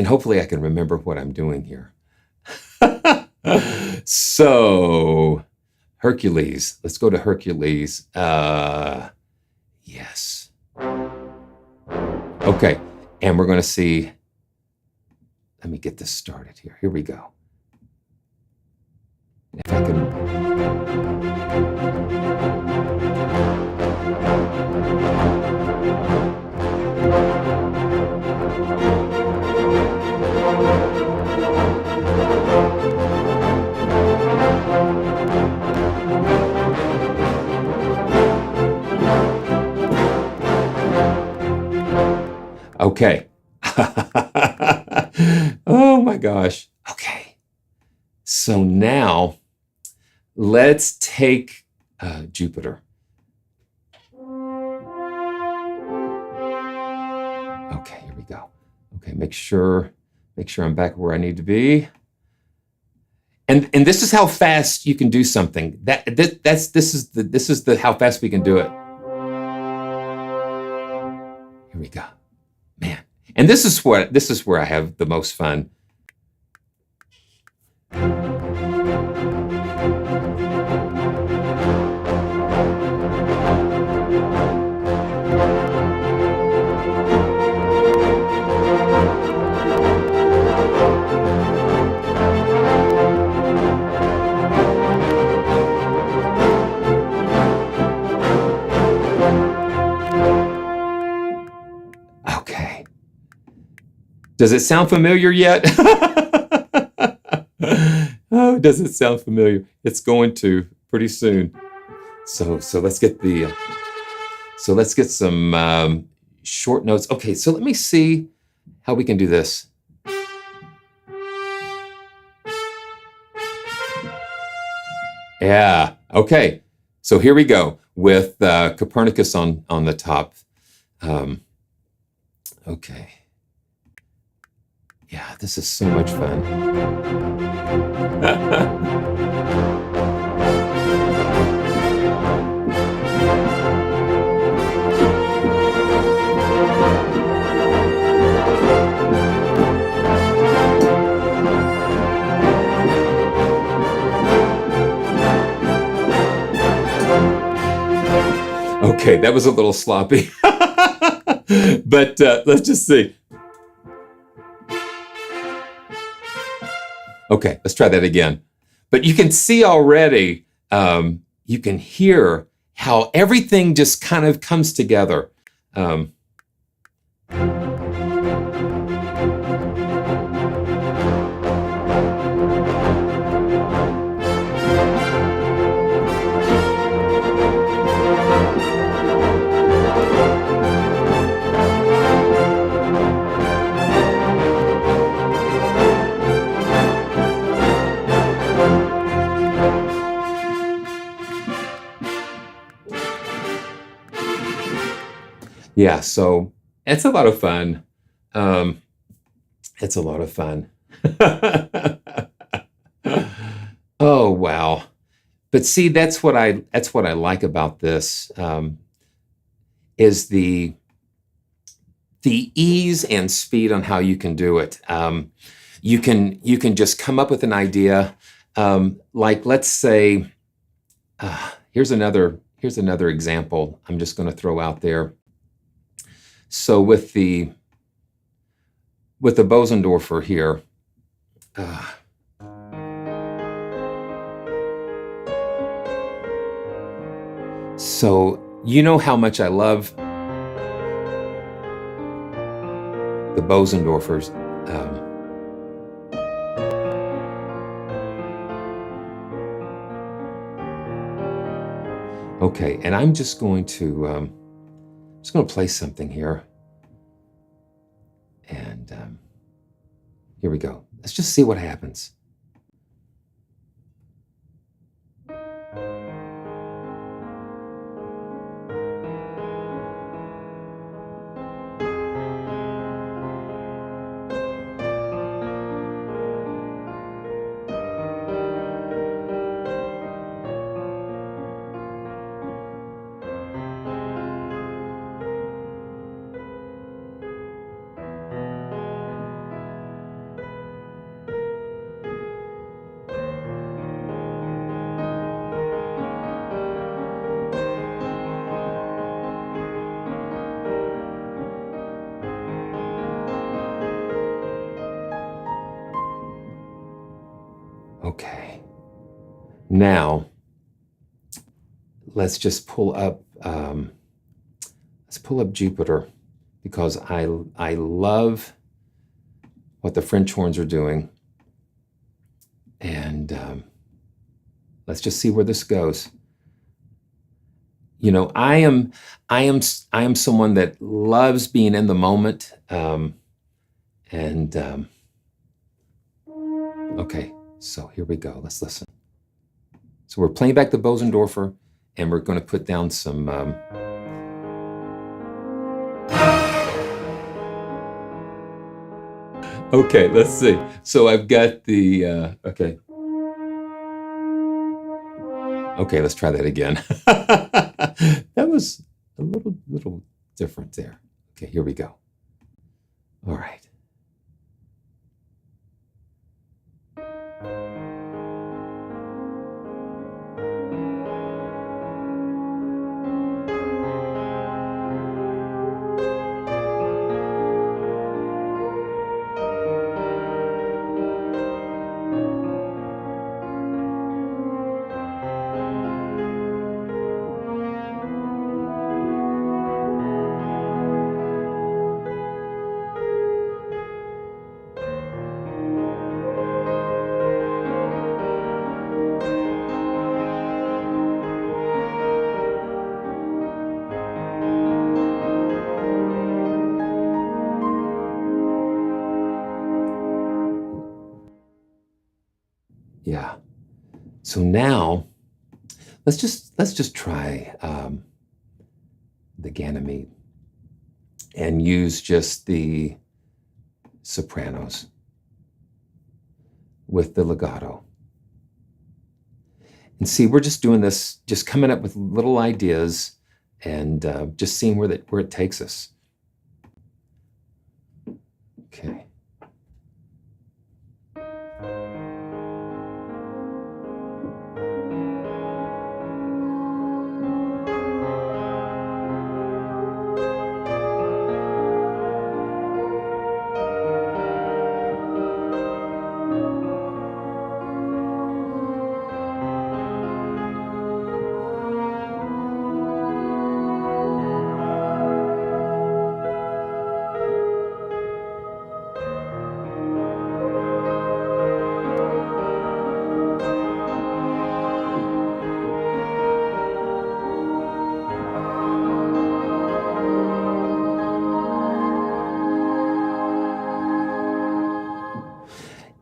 hopefully I can remember what I'm doing here. So, Hercules, let's go to Hercules. Yes. Okay. And we're going to see, let me get this started here. Here we go. If I can. Okay. Oh my gosh. Okay. So now let's take Jupiter. Okay, here we go. Okay, make sure I'm back where I need to be. And this is how fast you can do something. This is the how fast we can do it. Here we go. Man. And this is where I have the most fun. Okay. Does it sound familiar yet? Oh, does it sound familiar? It's going to pretty soon. So let's get some short notes. Okay, so let me see how we can do this. Yeah. Okay. So here we go with Copernicus on the top. Okay. Yeah, this is so much fun. Okay, that was a little sloppy. But let's just see. Okay, let's try that again. But you can see already, you can hear how everything just kind of comes together. Yeah, so it's a lot of fun. It's a lot of fun. Oh, wow. But see, that's what I like about this, is the ease and speed on how you can do it. You can just come up with an idea. Like, let's say, here's another example I'm just going to throw out there. So with the Bosendorfer here, so you know how much I love the Bosendorfers. Okay, and I'm just going to play something here. And here we go. Let's just see what happens. Okay. Now, let's just pull up let's pull up Jupiter, because I love what the French horns are doing. And let's just see where this goes. You know, I am someone that loves being in the moment. Okay, so here we go. Let's listen. So we're playing back the Bosendorfer, and we're going to put down some. Okay, let's see. So I've got the. Okay. Okay, let's try that again. That was a little different there. Okay, here we go. All right. Yeah. So now let's just try the Ganymede and use just the sopranos with the legato. And see, we're just doing this, just coming up with little ideas and just seeing where it takes us. Okay.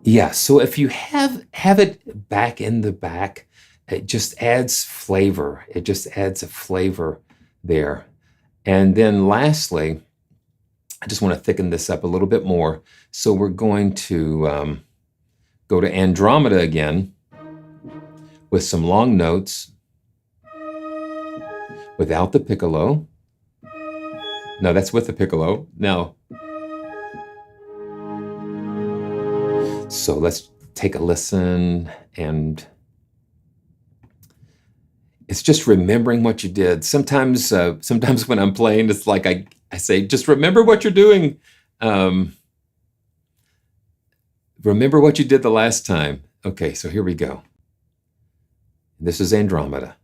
Yeah, so if you have it back in the back, it just adds flavor. It just adds a flavor there. And then lastly, I just want to thicken this up a little bit more. So we're going to go to Andromeda again with some long notes without the piccolo. No, that's with the piccolo. Now, so let's take a listen, and it's just remembering what you did. Sometimes when I'm playing, it's like I say, just remember what you're doing. Remember what you did the last time. Okay, so here we go. This is Andromeda.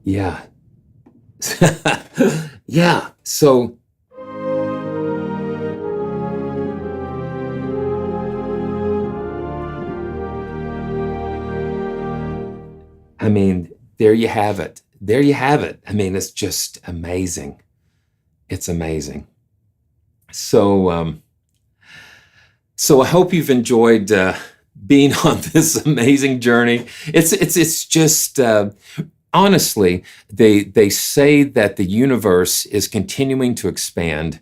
Yeah. Yeah. So I mean, there you have it. There you have it. I mean, it's just amazing. It's amazing. So so I hope you've enjoyed being on this amazing journey. It's just honestly, they say that the universe is continuing to expand,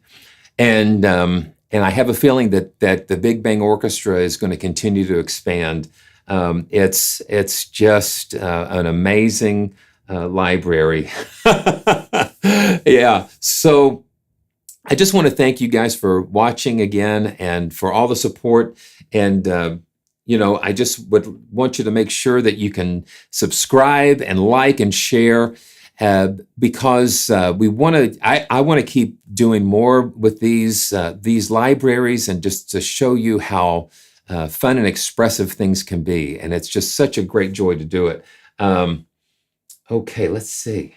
and I have a feeling that the Big Bang Orchestra is going to continue to expand. It's just an amazing library. Yeah. So I just want to thank you guys for watching again and for all the support. And I just would want you to make sure that you can subscribe and like and share. Because we want to, I want to keep doing more with these libraries, and just to show you how fun and expressive things can be, and it's just such a great joy to do it. Okay, let's see.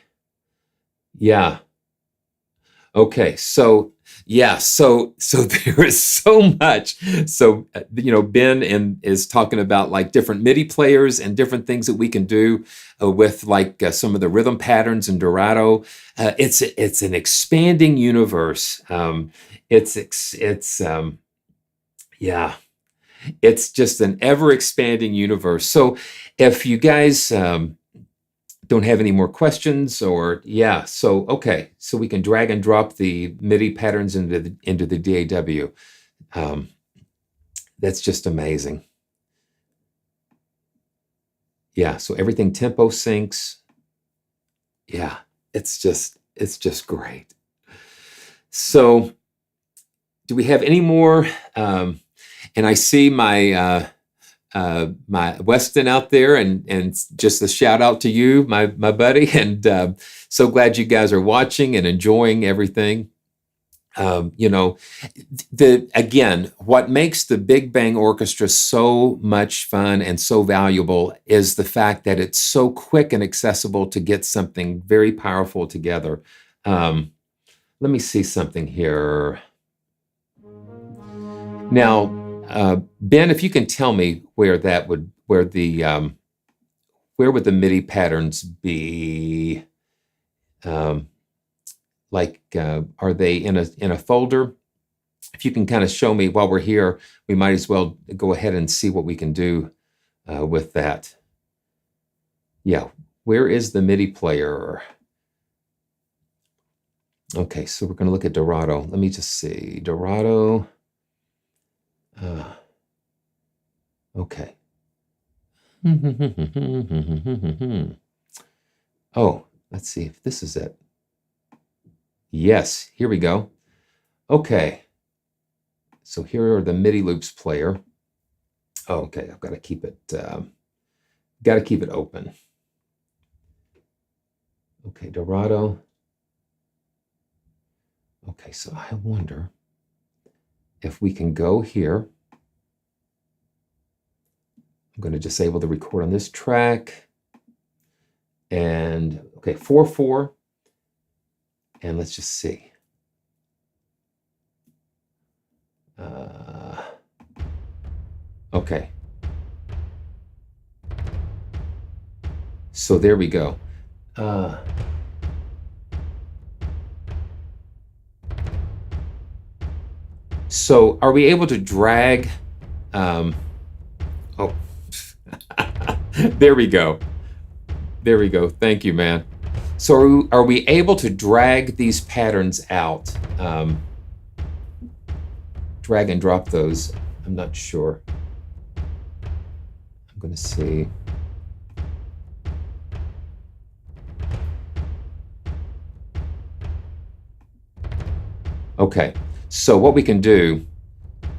Yeah. Okay, so yeah, so there is so much. So Ben is talking about like different MIDI players and different things that we can do with like some of the rhythm patterns in Dorado. It's an expanding universe. Yeah, it's just an ever expanding universe. So if you guys don't have any more questions, or okay, so we can drag and drop the MIDI patterns into the DAW. That's just amazing. Yeah, so everything tempo syncs. Yeah, it's just great. So do we have any more? And I see my Weston out there, and just a shout out to you, my buddy, and so glad you guys are watching and enjoying everything. Again, what makes the Big Bang Orchestra so much fun and so valuable is the fact that it's so quick and accessible to get something very powerful together. Let me see something here. Now, Ben, if you can tell me where would the MIDI patterns be? Are they in a folder? If you can kind of show me while we're here, we might as well go ahead and see what we can do with that. Yeah, where is the MIDI player? Okay, so we're going to look at Dorado. Let me just see. Dorado. Okay. Oh, let's see if this is it. Yes, here we go. Okay. So here are the MIDI loops player. Oh, okay, I've got to keep it open. Okay, Dorado. Okay, so I wonder if we can go here. I'm going to disable the record on this track. And okay, 4/4. And let's just see. Okay. So there we go. So are we able to drag? Oh, there we go. There we go. Thank you, man. So are we able to drag these patterns out? Drag and drop those? I'm not sure. I'm going to see. Okay, so what we can do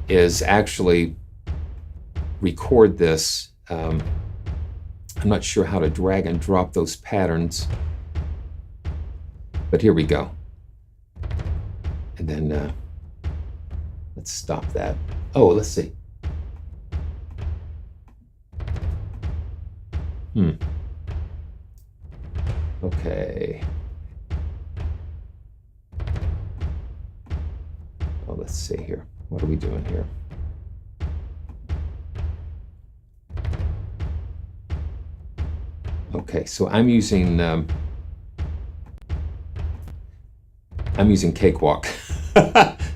is actually record this. I'm not sure how to drag and drop those patterns, but here we go. And then let's stop that. Oh, let's see. Okay. Oh, let's see here. What are we doing here? Okay, so I'm using Cakewalk.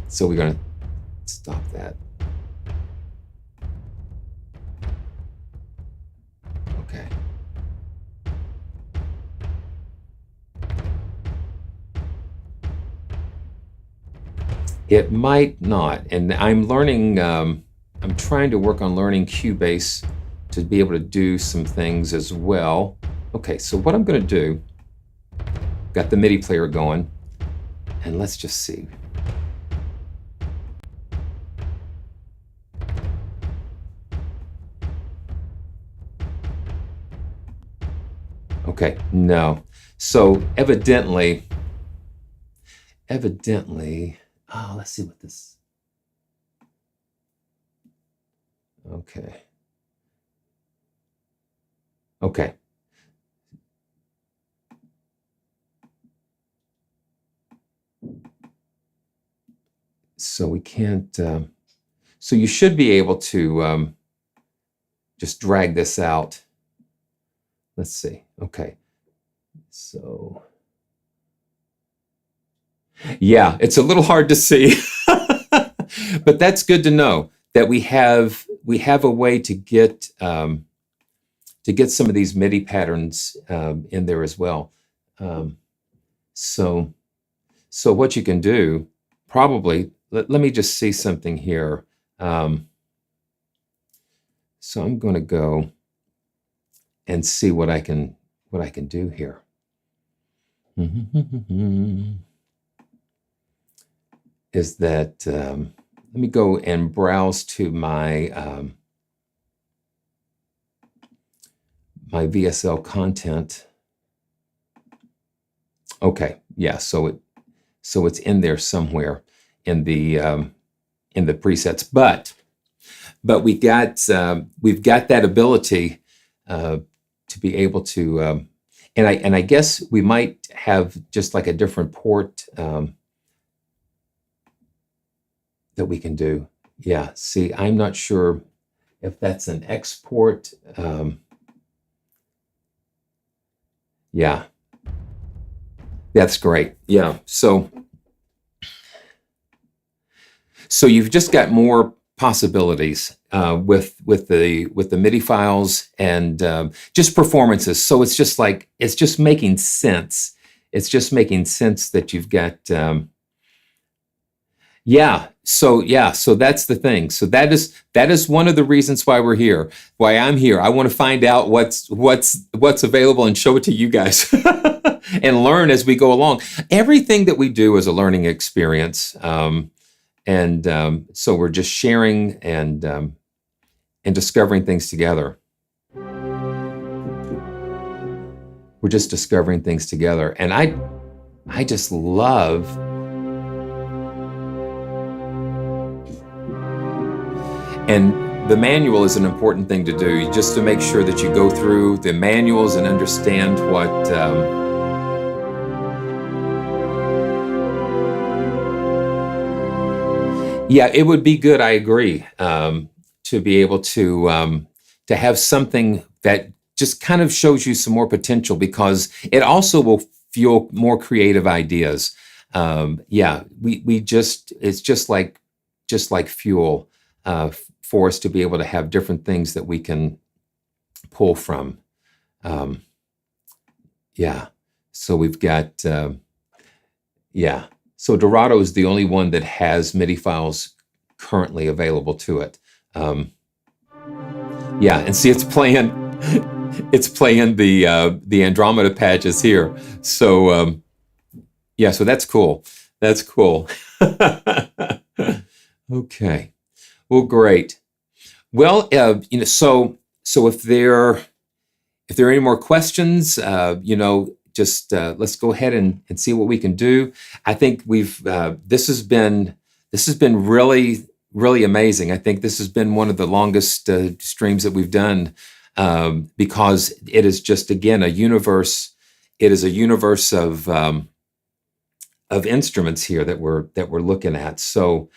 So we're gonna stop that. Okay. It might not. And I'm learning, I'm trying to work on learning Cubase to be able to do some things as well. Okay, so what I'm going to do, got the MIDI player going, and let's just see. Okay, no. So evidently, oh, let's see what this, okay. Okay. So we can't, so you should be able to just drag this out. Let's see. Okay. So, yeah, it's a little hard to see, but that's good to know that we have a way to get some of these MIDI patterns in there as well. So what you can do, probably, let me just see something here. So I'm going to go and see what I can do here. Is that let me go and browse to my my VSL content. Okay, yeah, so it's in there somewhere in the presets, but we've got that ability to be able to, and I guess we might have just like a different port that we can do. Yeah, see, I'm not sure if that's an export. Yeah, that's great. Yeah, so you've just got more possibilities with the MIDI files and just performances. So it's just making sense. It's just making sense that you've got So that's the thing. So that is one of the reasons why we're here. Why I'm here. I want to find out what's available and show it to you guys and learn as we go along. Everything that we do is a learning experience. So we're just sharing and discovering things together. We're just discovering things together. And I just love and the manual is an important thing to do, just to make sure that you go through the manuals and understand what yeah, it would be good, I agree, to be able to have something that just kind of shows you some more potential, because it also will fuel more creative ideas. It's just like fuel for us to be able to have different things that we can pull from. So we've got, So Dorado is the only one that has MIDI files currently available to it. And see, it's playing the Andromeda patches here. So so that's cool. That's cool. Okay. Well, great. Well, so if there are any more questions, just let's go ahead and see what we can do. I think this has been really, really amazing. I think this has been one of the longest streams that we've done, because it is just, again, a universe. It is a universe of instruments here that we're looking at. So,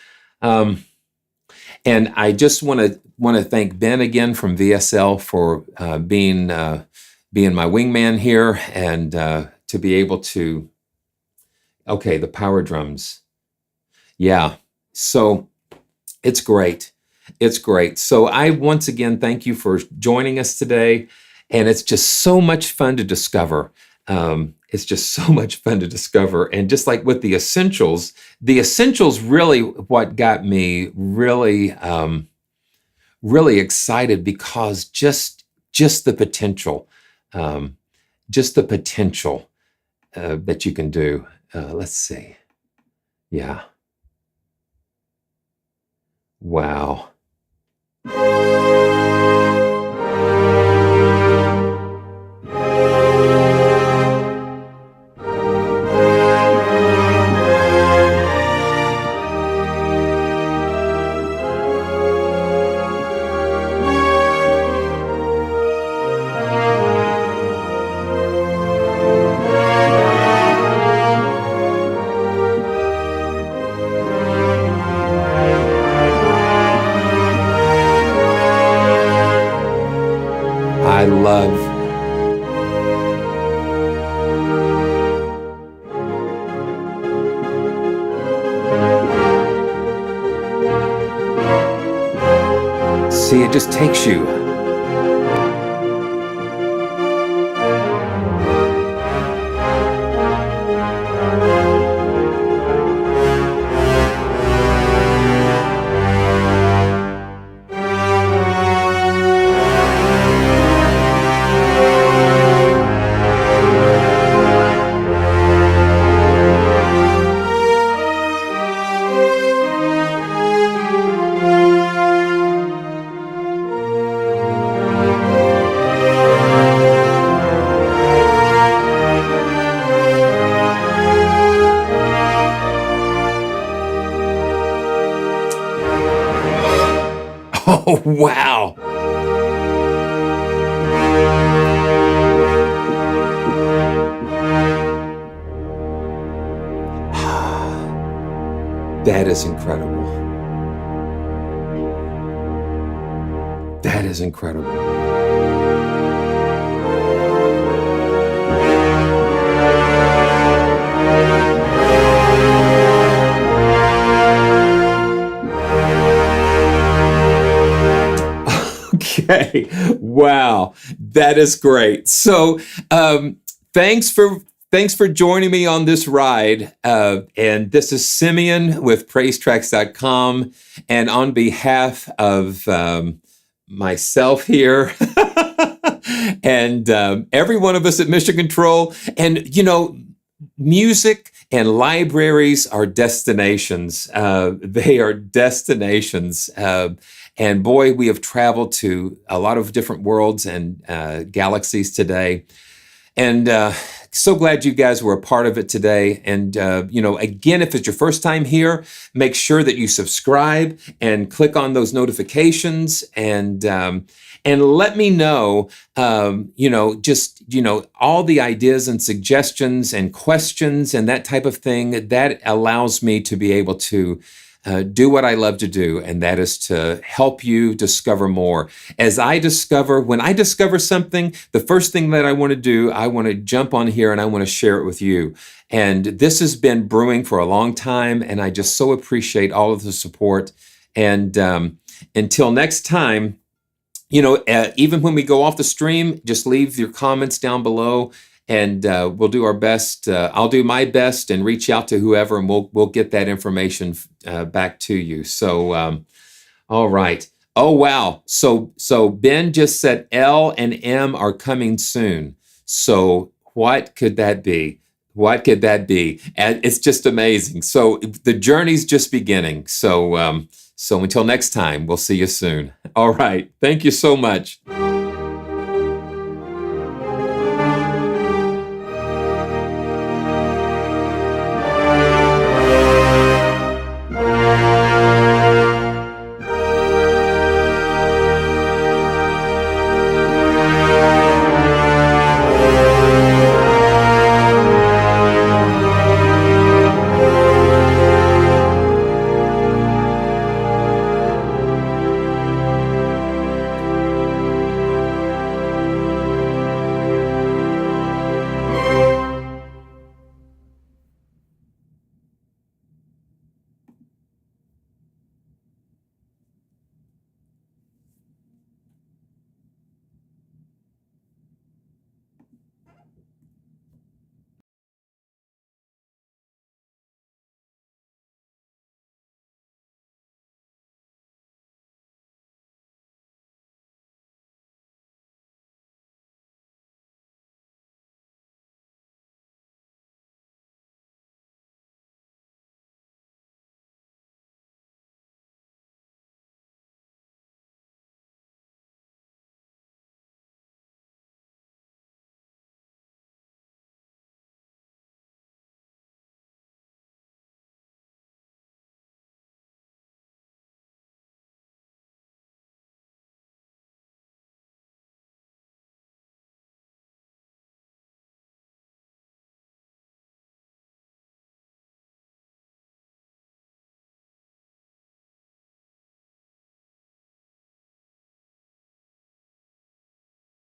and I just want to thank Ben again from VSL for being my wingman here, and to be able to, okay, the power drums. Yeah, so it's great. It's great. So I once again thank you for joining us today, and it's just so much fun to discover. It's just so much fun to discover. And just like with the essentials really what got me really excited, because just the potential, um, just the potential that you can do. Let's see. Yeah. Wow. I love. See, it just takes you. Oh, wow. That is incredible. That is incredible. Okay. Wow. That is great. So, thanks for joining me on this ride. And this is Simeon with PraiseTracks.com. And on behalf of myself here and every one of us at Mission Control, and music and libraries are destinations. They are destinations. And boy, we have traveled to a lot of different worlds and galaxies today. And so glad you guys were a part of it today. And, again, if it's your first time here, make sure that you subscribe and click on those notifications and let me know, all the ideas and suggestions and questions and that type of thing. That allows me to be able to do what I love to do, and that is to help you discover more. When I discover something, the first thing that I want to do, I want to jump on here and I want to share it with you. And this has been brewing for a long time, and I just so appreciate all of the support. And until next time, even when we go off the stream, just leave your comments down below. And we'll do our best. I'll do my best and reach out to whoever, and we'll get that information back to you. So, all right. Oh wow. So Ben just said L and M are coming soon. So what could that be? What could that be? And it's just amazing. So the journey's just beginning. So until next time, we'll see you soon. All right. Thank you so much.